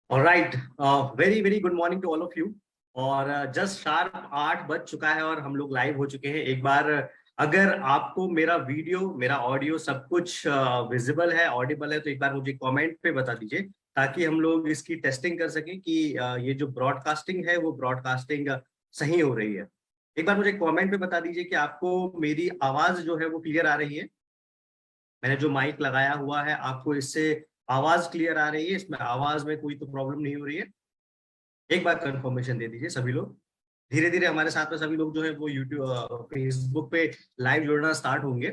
Alright, very very good morning to all of you. और just sharp 8 बज चुका है और हम लोग लाइव हो चुके हैं। एक बार अगर आपको मेरा वीडियो मेरा ऑडियो सब कुछ विजिबल है, ऑडिबल है, तो एक बार मुझे कमेंट पे बता दीजिए ताकि हम लोग इसकी टेस्टिंग कर सकें कि ये जो ब्रॉडकास्टिंग है वो ब्रॉडकास्टिंग सही हो रही है। एक बार मुझे कमेंट पे बता दीजिए कि आपको मेरी आवाज जो है वो क्लियर आ रही है। मैंने जो माइक लगाया हुआ है आपको इससे आवाज क्लियर आ रही है, इसमें आवाज में कोई तो प्रॉब्लम नहीं हो रही है। एक बार कंफर्मेशन दे दीजिए सभी लोग। धीरे धीरे हमारे साथ में सभी लोग जो है वो यूट्यूब फेसबुक पे लाइव जुड़ना स्टार्ट होंगे।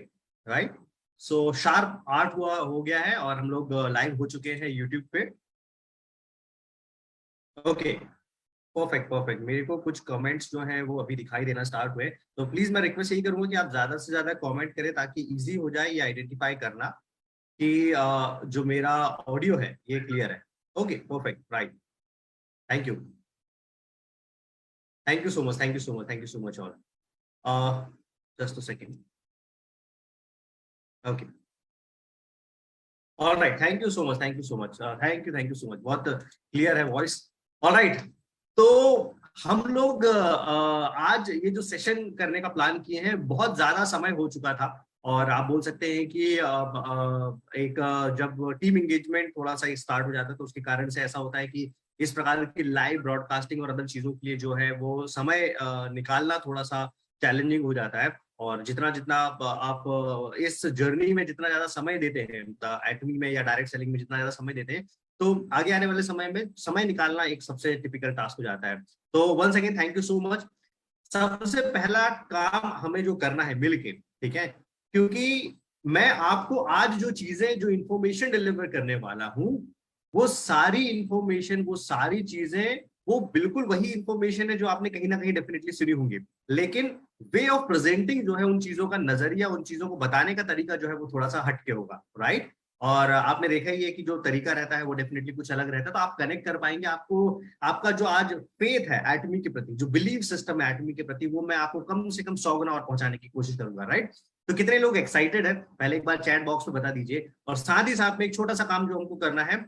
राइट, सो शार्प 8 हुआ हो गया है और हम लोग लाइव हो चुके हैं यूट्यूब पे। Okay, perfect perfect. मेरे को कुछ कमेंट्स जो हैं वो अभी दिखाई देना स्टार्ट हुए, तो प्लीज मैं रिक्वेस्ट यही करूंगा कि आप ज्यादा से ज्यादा कमेंट करें ताकि इजी हो जाए ये आइडेंटिफाई करना कि जो मेरा ऑडियो है ये क्लियर है। Okay, perfect, right. Thank you, thank you so much, thank you so much, thank you so much all. Just a second. Okay, all right, thank you so much, thank you so much, thank you so much. बहुत clear है voice. All right, तो हम लोग आज ये जो session करने का प्लान किए हैं, बहुत ज्यादा समय हो चुका था और आप बोल सकते हैं कि एक जब टीम एंगेजमेंट थोड़ा सा स्टार्ट हो जाता है तो उसके कारण से ऐसा होता है कि इस प्रकार की लाइव ब्रॉडकास्टिंग और अदर चीजों के लिए जो है वो समय निकालना थोड़ा सा चैलेंजिंग हो जाता है। और जितना जितना आप इस जर्नी में जितना ज्यादा समय देते हैं एटमी में या डायरेक्ट सेलिंग में जितना ज्यादा समय देते हैं, तो आगे आने वाले समय में समय निकालना एक सबसे टिपिकल टास्क हो जाता है। तो once again thank you so much. सबसे पहला काम हमें जो करना है मिलके, ठीक है, क्योंकि मैं आपको आज जो चीजें जो इंफॉर्मेशन डिलीवर करने वाला हूं, वो सारी इंफॉर्मेशन वो सारी चीजें वो बिल्कुल वही इंफॉर्मेशन है जो आपने कहीं ना कहीं डेफिनेटली सुनी होंगी, लेकिन वे ऑफ प्रेजेंटिंग जो है उन चीजों का नजरिया उन चीजों को बताने का तरीका जो है वो थोड़ा सा हटके होगा। राइट, और आपने देखा ही है कि जो तरीका रहता है वो डेफिनेटली कुछ अलग रहता है, तो आप कनेक्ट कर पाएंगे। आपको आपका जो आज फेथ है एटमी के प्रति, जो बिलीव सिस्टम है एटमी के प्रति, वो मैं आपको कम से कम 100 गुना और पहुंचाने की कोशिश करूंगा। राइट, तो कितने लोग एक्साइटेड है पहले एक बार चैट बॉक्स में बता दीजिए। और साथ ही साथ में एक छोटा सा काम जो हमको करना है,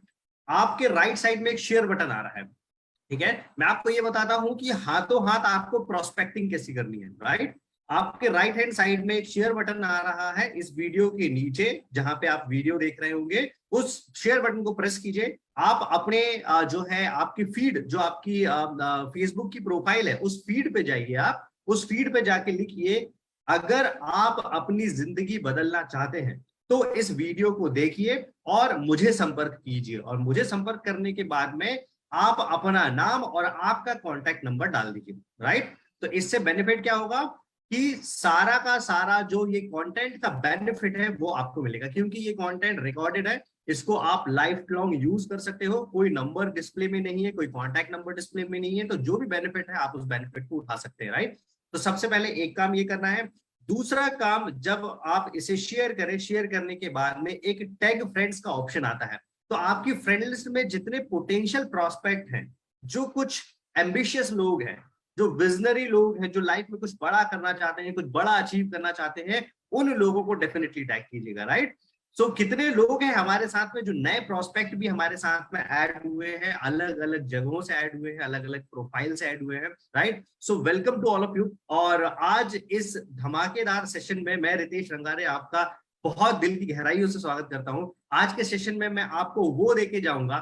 आपके राइट साइड में एक शेयर बटन आ रहा है, ठीक है। मैं आपको ये बताता हूं कि हाथों हाथ आपको प्रोस्पेक्टिंग कैसी करनी है। राइट, आपके राइट हैंड साइड में एक शेयर बटन आ रहा है इस वीडियो के नीचे, जहां पे आप वीडियो देख रहे होंगे, उस शेयर बटन को प्रेस कीजिए। आप अपने जो है आपकी फीड, जो आपकी फेसबुक की प्रोफाइल है, उस फीड पे जाइए। आप उस फीड पे जाके लिखिए, अगर आप अपनी जिंदगी बदलना चाहते हैं तो इस वीडियो को देखिए और मुझे संपर्क कीजिए। और मुझे संपर्क करने के बाद में आप अपना नाम और आपका कॉन्टैक्ट नंबर डाल दीजिए। राइट, तो इससे बेनिफिट क्या होगा कि सारा का सारा जो ये कंटेंट का बेनिफिट है वो आपको मिलेगा, क्योंकि ये कंटेंट रिकॉर्डेड है। इसको आप लाइफ लॉन्ग यूज कर सकते हो, कोई नंबर डिस्प्ले में नहीं है, कोई कॉन्टैक्ट नंबर डिस्प्ले में नहीं है, तो जो भी बेनिफिट है आप उस बेनिफिट को उठा सकते हैं। राइट, तो सबसे पहले एक काम ये करना है। दूसरा काम, जब आप इसे शेयर करें, शेयर करने के बाद में एक टैग फ्रेंड्स का ऑप्शन आता है, तो आपकी फ्रेंड लिस्ट में जितने पोटेंशियल प्रोस्पेक्ट हैं, जो कुछ एम्बिशियस लोग हैं, जो विजनरी लोग हैं, जो लाइफ में कुछ बड़ा करना चाहते हैं, कुछ बड़ा अचीव करना चाहते हैं, उन लोगों को डेफिनेटली टैग कीजिएगा। राइट, सो कितने लोग हैं हमारे साथ में, जो नए प्रोस्पेक्ट भी हमारे साथ में ऐड हुए हैं, अलग अलग जगहों से ऐड हुए हैं, अलग अलग प्रोफाइल से ऐड हुए हैं। Right, so welcome to all of you. और आज इस धमाकेदार सेशन में मैं रितेश रंगारे आपका बहुत दिल की गहराइयों से स्वागत करता हूं। आज के सेशन में मैं आपको वो देके जाऊंगा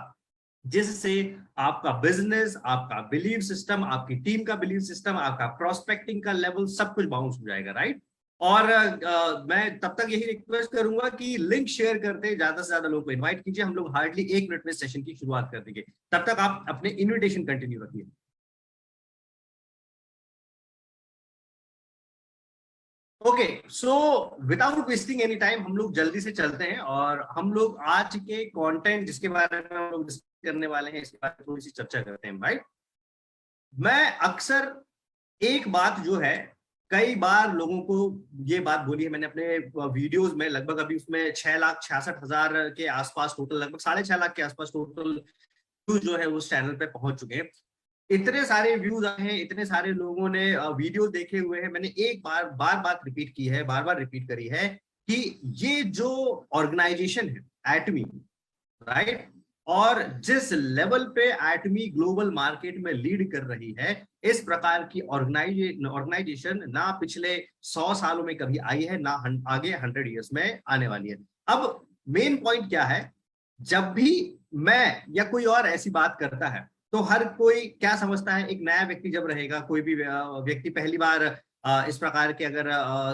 जिससे आपका बिजनेस, आपका बिलीव सिस्टम, आपकी टीम का बिलीव सिस्टम, आपका प्रोस्पेक्टिंग का लेवल सब कुछ बाउंस हो जाएगा। राइट, और मैं तब तक यही रिक्वेस्ट करूंगा कि लिंक शेयर करते ज्यादा से ज्यादा लोगों को इनवाइट कीजिए। हम लोग हार्डली 1 मिनट में सेशन की शुरुआत कर देंगे, तब तक आप अपने इन्विटेशन कंटिन्यू रखिए। Okay, so without wasting any time हम लोग जल्दी से चलते हैं और हम लोग आज के कंटेंट जिसके बारे में हम लोग डिस्कस करने वाले हैं इसके बारे में थोड़ी सी चर्चा करते हैं। भाई, मैं अक्सर एक बात जो है, कई बार लोगों को ये बात बोली है मैंने अपने वीडियोस में, लगभग अभी उसमें 6,66,000 के आसपास टोटल, लगभग 6.5 लाख के आसपास टोटल व्यूज जो है उस चैनल पे पहुंच चुके हैं। इतने सारे व्यूज आए हैं, इतने सारे लोगों ने वीडियो देखे हुए हैं। मैंने एक बार बार बार रिपीट की है, बार बार रिपीट करी है कि ये जो ऑर्गेनाइजेशन है एटमी, राइट, और जिस लेवल पे एटमी ग्लोबल मार्केट में लीड कर रही है, इस प्रकार की ऑर्गेनाइजेशन ना पिछले 100 सालों में कभी आई है, ना आगे 100 ईयर्स में आने वाली है। अब मेन पॉइंट क्या है, जब भी मैं या कोई और ऐसी बात करता है तो हर कोई क्या समझता है, एक नया व्यक्ति जब रहेगा, कोई भी व्यक्ति पहली बार इस प्रकार के अगर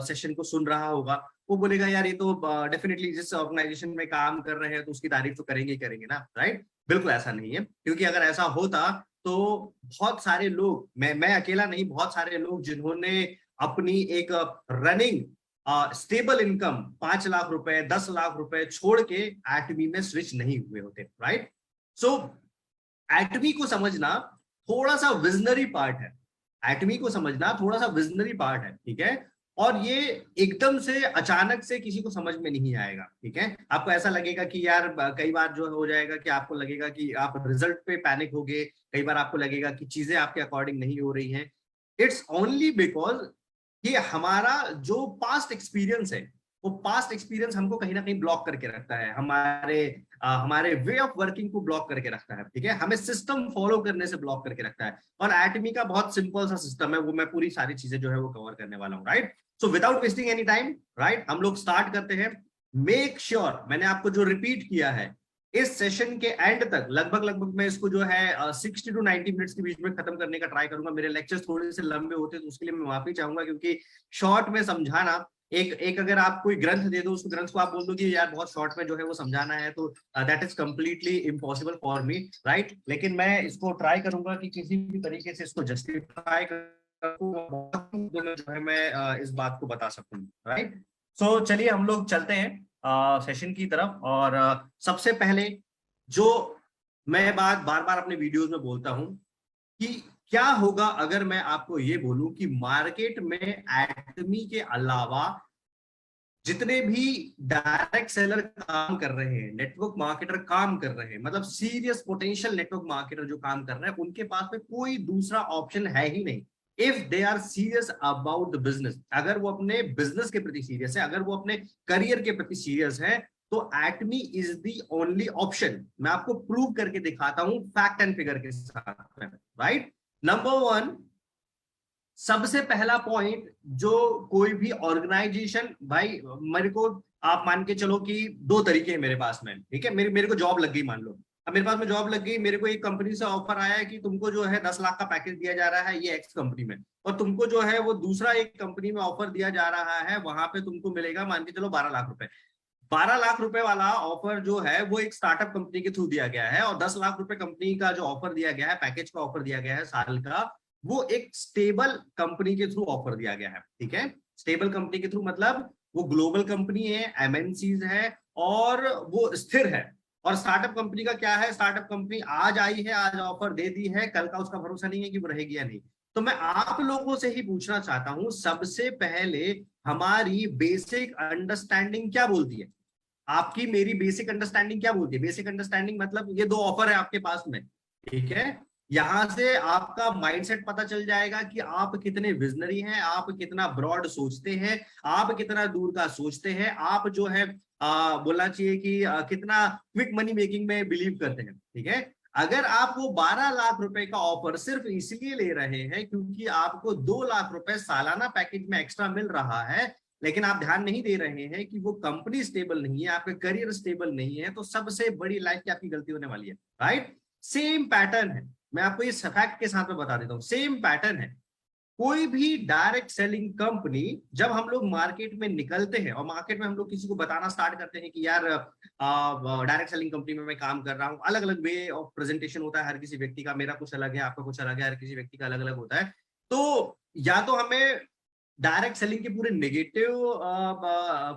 सेशन को सुन रहा होगा, वो बोलेगा यार ये तो डेफिनेटली जिस ऑर्गेनाइजेशन में काम कर रहे हैं तो उसकी तारीफ तो करेंगे ही करेंगे ना, राइट? बिल्कुल ऐसा नहीं है, क्योंकि अगर ऐसा होता तो बहुत सारे लोग, मैं अकेला नहीं, बहुत सारे लोग जिन्होंने अपनी एक रनिंग स्टेबल इनकम 5 लाख रुपए 10 लाख रुपए छोड़ के एटमी में स्विच नहीं हुए होते, राइट? सो एटमी को समझना थोड़ा सा विजनरी पार्ट है, एटमी को समझना थोड़ा सा विजनरी पार्ट है, ठीक है? और ये एकदम से अचानक से किसी को समझ में नहीं आएगा, ठीक है? आपको ऐसा लगेगा कि यार कई बार जो हो जाएगा कि आपको लगेगा कि आप रिजल्ट पे पैनिक हो गए, कई बार आपको लगेगा कि चीजें आपके अकॉर्डिंग नहीं हो रही हैं। इट्स ओनली बिकॉज ये हमारा जो पास्ट एक्सपीरियंस है, वो पास्ट एक्सपीरियंस हमको कहीं ना कहीं ब्लॉक करके रखता है, हमारे वे ऑफ वर्किंग को ब्लॉक करके रखता है, ठीक है? हमें सिस्टम फॉलो करने से ब्लॉक करके रखता है। और एटमी का बहुत सिंपल सा सिस्टम है, वो मैं पूरी सारी चीजें जो है वो कवर करने वाला हूँ, right? So without wasting any time, right, हम लोग स्टार्ट करते हैं। मेक श्योर मैंने आपको जो रिपीट किया है, इस सेशन के एंड तक लगभग मैं इसको जो है 60 टू 90 मिनट्स के बीच में खत्म करने का ट्राई करूंगा। मेरे लेक्चर्स थोड़े से लंबे होते हैं तो उसके लिए मैं माफी चाहूंगा, क्योंकि शॉर्ट में समझाना, एक अगर आप कोई ग्रंथ दे दो, उस ग्रंथ को आप बोल दो कि यार बहुत शॉर्ट में जो है वो समझाना है, तो that is completely impossible for me, right? लेकिन मैं इसको ट्राई करूंगा कि किसी भी तरीके से इसको जस्टिफाई जो है मैं इस बात को बता सकूं, राइट? सो चलिए हम लोग चलते हैं सेशन की तरफ। और सबसे पहले जो मैं बात बार बार अपने वीडियोस में बोलता हूं कि क्या होगा अगर मैं आपको ये बोलूं कि मार्केट में एटमी के अलावा जितने भी डायरेक्ट सेलर काम कर रहे हैं, नेटवर्क मार्केटर काम कर रहे हैं, मतलब सीरियस पोटेंशियल नेटवर्क मार्केटर जो काम कर रहे हैं, उनके पास में कोई दूसरा ऑप्शन है ही नहीं। If they are serious about the business, अगर वो अपने बिजनेस के प्रति सीरियस है, अगर वो अपने करियर के प्रति सीरियस है, तो एटमी इज द ओनली ऑप्शन। मैं आपको प्रूव करके दिखाता हूं फैक्ट एंड फिगर के साथ, राइट? नंबर 1, सबसे पहला पॉइंट, जो कोई भी ऑर्गेनाइजेशन, भाई मेरे को आप मान के चलो कि 2 तरीके हैं मेरे पास में, ठीक है? मेरे को जॉब लग गई, मान लो अब मेरे पास में जॉब लग गई, मेरे को एक कंपनी से ऑफर आया है कि तुमको जो है 10 लाख का पैकेज दिया जा रहा है ये एक्स कंपनी में, और तुमको जो है वो दूसरा एक कंपनी में ऑफर दिया जा रहा है, वहां पे तुमको मिलेगा मान के चलो 12 लाख रुपए। 12 लाख रुपए वाला ऑफर जो है वो एक स्टार्टअप कंपनी के थ्रू दिया गया है, और 10 लाख रुपए कंपनी का जो ऑफर दिया गया है, पैकेज का ऑफर दिया गया है साल का, वो एक स्टेबल कंपनी के थ्रू ऑफर दिया गया है, ठीक है? स्टेबल कंपनी के थ्रू मतलब वो ग्लोबल कंपनी है, एमएनसीज है, और वो स्थिर है। और स्टार्टअप कंपनी का क्या है, स्टार्टअप कंपनी आज आई है, आज ऑफर दे दी है, कल का उसका भरोसा नहीं है कि वो रहेगी या नहीं। तो मैं आप लोगों से ही पूछना चाहता हूं, सबसे पहले हमारी बेसिक अंडरस्टैंडिंग क्या बोलती है? आपकी मेरी बेसिक अंडरस्टैंडिंग क्या बोलती है? बेसिक अंडरस्टैंडिंग मतलब ये 2 ऑफर है आपके पास में, ठीक है? यहां से आपका माइंडसेट पता चल जाएगा कि आप कितने विजनरी हैं, आप कितना ब्रॉड सोचते हैं, आप कितना दूर का सोचते हैं, आप जो है बोलना चाहिए कि कितना क्विक मनी मेकिंग में बिलीव करते हैं, ठीक है? अगर आप वो 12 लाख रुपए का ऑफर सिर्फ इसलिए ले रहे हैं क्योंकि आपको 2 लाख रुपए सालाना पैकेज में एक्स्ट्रा मिल रहा है, लेकिन आप ध्यान नहीं दे रहे हैं कि वो कंपनी स्टेबल नहीं है, आपका करियर स्टेबल नहीं है, तो सबसे बड़ी लाइफ की आपकी गलती होने वाली है, राइट? सेम पैटर्न है, मैं आपको इस फैक्ट के साथ में बता देता हूं, सेम पैटर्न है। कोई भी डायरेक्ट सेलिंग कंपनी, जब हम लोग मार्केट में निकलते हैं और मार्केट में हम लोग किसी को बताना स्टार्ट करते हैं कि यार डायरेक्ट सेलिंग कंपनी में मैं काम कर रहा हूँ, अलग अलग वे ऑफ प्रेजेंटेशन होता है हर किसी व्यक्ति का, मेरा कुछ अलग है, आपका कुछ अलग है, हर किसी व्यक्ति का अलग अलग होता है। तो या तो हमें डायरेक्ट सेलिंग के पूरे नेगेटिव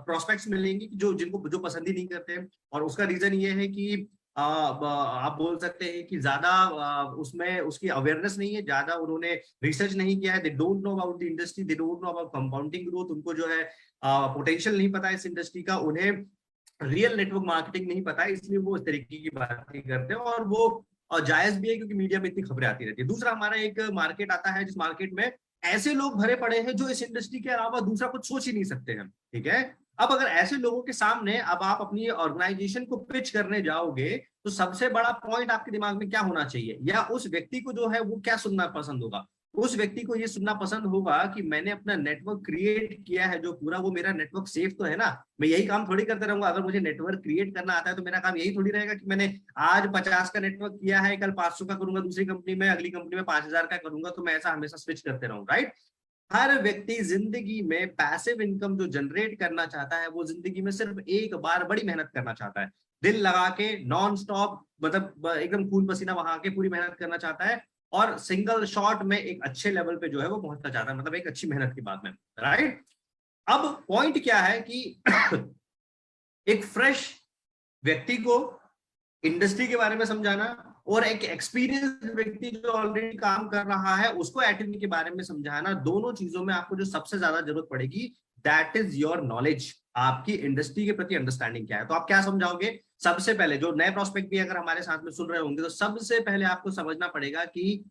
प्रोस्पेक्ट्स मिलेंगे कि जो जिनको जो पसंद ही नहीं करते हैं, और उसका रीजन ये है कि आप बोल सकते हैं कि ज्यादा उसमें उसकी अवेयरनेस नहीं है, ज्यादा उन्होंने रिसर्च नहीं किया है, they don't know about the industry, they don't know about compounding growth, उनको जो है पोटेंशियल नहीं पता इस इंडस्ट्री का, उन्हें रियल नेटवर्क मार्केटिंग नहीं पता है, इसलिए वो इस तरीके की बातें करते हैं, और वो जायज भी है क्योंकि मीडिया में इतनी खबरें आती रहती है। दूसरा हमारा एक मार्केट आता है जिस मार्केट में ऐसे लोग भरे पड़े हैं जो इस इंडस्ट्री के अलावा दूसरा कुछ सोच ही नहीं सकते हैं, ठीक है? अब अगर ऐसे लोगों के सामने अब आप अपनी ऑर्गेनाइजेशन को पिच करने जाओगे, तो सबसे बड़ा पॉइंट आपके दिमाग में क्या होना चाहिए, या उस व्यक्ति को जो है वो क्या सुनना पसंद होगा? उस व्यक्ति को ये सुनना पसंद होगा कि मैंने अपना नेटवर्क क्रिएट किया है जो पूरा, वो मेरा नेटवर्क सेफ तो है ना, मैं यही काम थोड़ी करते रहूंगा। अगर मुझे नेटवर्क क्रिएट करना आता है तो मेरा काम यही थोड़ी रहेगा कि मैंने आज 50 का नेटवर्क किया है, कल 500 का करूंगा दूसरी कंपनी में, अगली कंपनी में 5000 का करूंगा, तो मैं ऐसा हमेशा स्विच करते रहूं, राइट? हर व्यक्ति जिंदगी में पैसिव इनकम जो जनरेट करना चाहता है, वो जिंदगी में सिर्फ एक बार बड़ी मेहनत करना चाहता है, दिल लगा के नॉन स्टॉप, मतलब एकदम खून पसीना बहा के पूरी मेहनत करना चाहता है, और सिंगल शॉट में एक अच्छे लेवल पे जो है वो पहुंचना चाहता है, मतलब एक अच्छी मेहनत की बात में, राइट? अब पॉइंट क्या है कि एक फ्रेश व्यक्ति को इंडस्ट्री के बारे में समझाना, और एक एक्सपीरियंस व्यक्ति जो ऑलरेडी काम कर रहा है उसको एटमी के बारे में समझाना, दोनों चीजों में आपको जो सबसे ज्यादा जरूरत पड़ेगी, दैट इज योर नॉलेज। आपकी इंडस्ट्री के प्रति अंडरस्टैंडिंग क्या है। तो आप क्या समझाओगे? सबसे पहले जो नए प्रोस्पेक्ट भी अगर हमारे साथ में सुन रहे होंगे, तो सबसे पहले आपको समझना पड़ेगा कि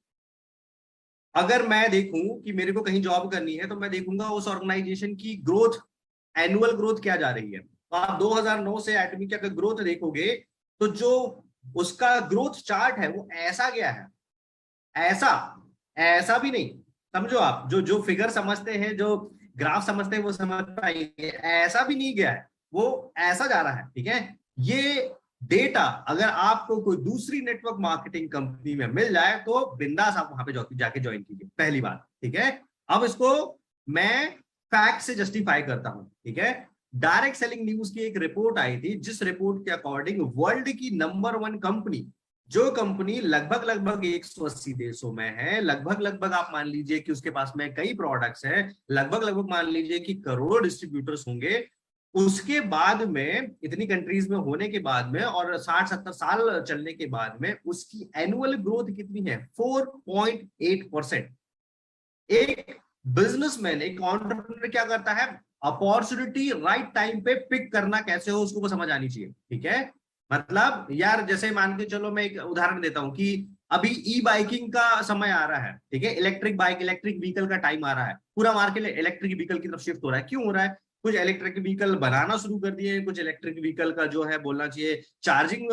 अगर मैं देखूं कि मेरे को कहीं जॉब करनी है, तो मैं देखूंगा उस ऑर्गेनाइजेशन की ग्रोथ, एनुअल ग्रोथ क्या जा रही है। तो आप 2009 से एटमी की अगर ग्रोथ देखोगे, तो जो उसका ग्रोथ चार्ट है वो ऐसा गया है, ऐसा ऐसा भी नहीं, समझो आप, जो जो फिगर समझते हैं, जो ग्राफ समझते हैं वो समझ पाएंगे, ऐसा भी नहीं गया है, वो ऐसा जा रहा है, ठीक है? ये डेटा अगर आपको कोई दूसरी नेटवर्क मार्केटिंग कंपनी में मिल जाए, तो बिंदास आप वहां पे जाके ज्वाइन कीजिए, पहली बात, ठीक है? अब इसको मैं फैक्ट से जस्टिफाई करता हूं, ठीक है? डायरेक्ट सेलिंग न्यूज की एक रिपोर्ट आई थी, जिस रिपोर्ट के अकॉर्डिंग वर्ल्ड की नंबर 1 कंपनी, जो कंपनी लगभग लगभग 180 देशों में है, लगभग लगभग आप मान लीजिए कि उसके पास में कई प्रोडक्ट्स हैं, लगभग लगभग मान लीजिए कि करोड़ डिस्ट्रीब्यूटर्स होंगे, उसके बाद में, इतनी कंट्रीज में होने के बाद में और 60-70 साल चलने के बाद में, उसकी एनुअल ग्रोथ कितनी है? 4.8%। एक बिजनेसमैन, एक एंटरप्रेन्योर क्या करता है? अपॉर्चुनिटी राइट टाइम पे पिक करना कैसे हो, उसको समझ आनी चाहिए, ठीक है? मतलब यार, जैसे मान के चलो, मैं एक उदाहरण देता हूं कि अभी ई बाइकिंग का समय आ रहा है, ठीक है? इलेक्ट्रिक बाइक, इलेक्ट्रिक व्हीकल का टाइम आ रहा है, पूरा मार्केट इलेक्ट्रिक व्हीकल की तरफ शिफ्ट हो रहा है। क्यों हो रहा है? कुछ इलेक्ट्रिक व्हीकल बनाना शुरू कर दिए, कुछ इलेक्ट्रिक व्हीकल का जो है बोलना चाहिए चार्जिंग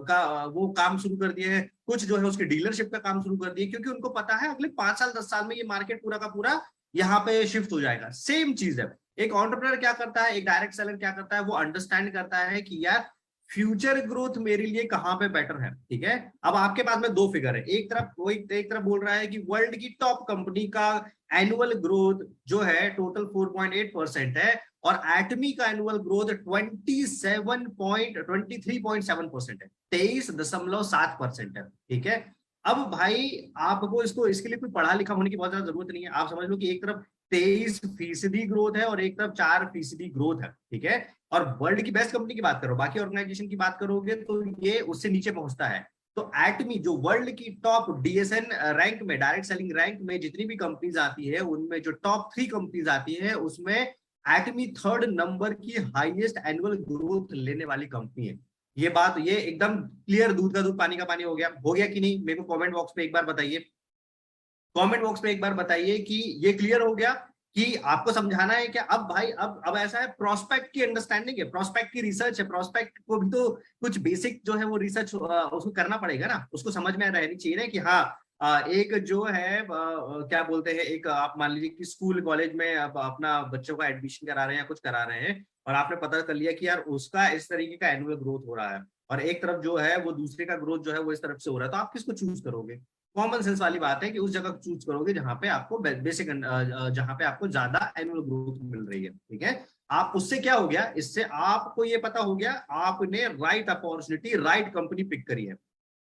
का वो काम शुरू कर दिए हैं, कुछ जो है उसके डीलरशिप का काम शुरू कर दिए, क्योंकि उनको पता है अगले 5 साल 10 साल में ये मार्केट पूरा का पूरा यहाँ पे शिफ्ट हो जाएगा। सेम चीज है, एक एंटरप्रेन्योर क्या करता है, एक डायरेक्ट सेलर क्या करता है, वो अंडरस्टैंड करता है कि यार फ्यूचर ग्रोथ मेरे लिए कहां पे बेटर है, ठीक है? अब आपके पास में दो फिगर है, एक तरफ वो एक तरफ बोल रहा है कि वर्ल्ड की टॉप कंपनी का एनुअल ग्रोथ जो है टोटल 4.8% है, और एटमी का एनुअल ग्रोथ 23.7% है, 23.7% है, ठीक है? अब भाई आपको इसको, इसके लिए कोई पढ़ा लिखा होने की बहुत ज्यादा जरूरत नहीं है। आप समझ लो कि एक तरफ 23% ग्रोथ है और एक तरफ 4% ग्रोथ है, ठीक है? और वर्ल्ड की बेस्ट कंपनी की बात करो, बाकी ऑर्गेनाइजेशन की बात करोगे तो ये उससे नीचे पहुंचता है। तो एटमी जो वर्ल्ड की टॉप डीएसएन रैंक में, डायरेक्ट सेलिंग रैंक में जितनी भी कंपनीज आती है, उनमें जो टॉप 3 कंपनीज आती है, उसमें एटमी 3rd नंबर की हाईएस्ट एनुअल ग्रोथ लेने वाली कंपनी है। ये बात, ये एकदम क्लियर, दूध का दूध पानी का पानी हो गया कि नहीं? मेरे को कमेंट बॉक्स पे एक बार बताइए, कमेंट बॉक्स पे एक बार बताइए कि ये क्लियर हो गया कि आपको समझाना है क्या? अब भाई, अब ऐसा है, प्रोस्पेक्ट की अंडरस्टैंडिंग है, प्रोस्पेक्ट की रिसर्च है, प्रोस्पेक्ट को भी तो कुछ बेसिक जो है वो रिसर्च उसको करना पड़ेगा ना, उसको समझ में रहनी चाहिए ना कि हाँ, एक जो है क्या बोलते हैं, एक आप मान लीजिए कि स्कूल कॉलेज में आप अपना बच्चों का एडमिशन करा रहे हैं या कुछ करा रहे हैं, और आपने पता कर लिया कि यार उसका इस तरीके का एनुअल ग्रोथ हो रहा है, और एक तरफ जो है वो दूसरे का ग्रोथ जो है वो इस तरफ से हो रहा है, तो आप किसको चूज करोगे? कॉमन सेंस वाली बात है कि उस जगह चूज करोगे जहां पे आपको बेसिक, जहां पे आपको ज्यादा एनुअल ग्रोथ मिल रही है, ठीक है? आप उससे क्या हो गया, इससे आपको ये पता हो गया, आपने right opportunity, right company pick करी है।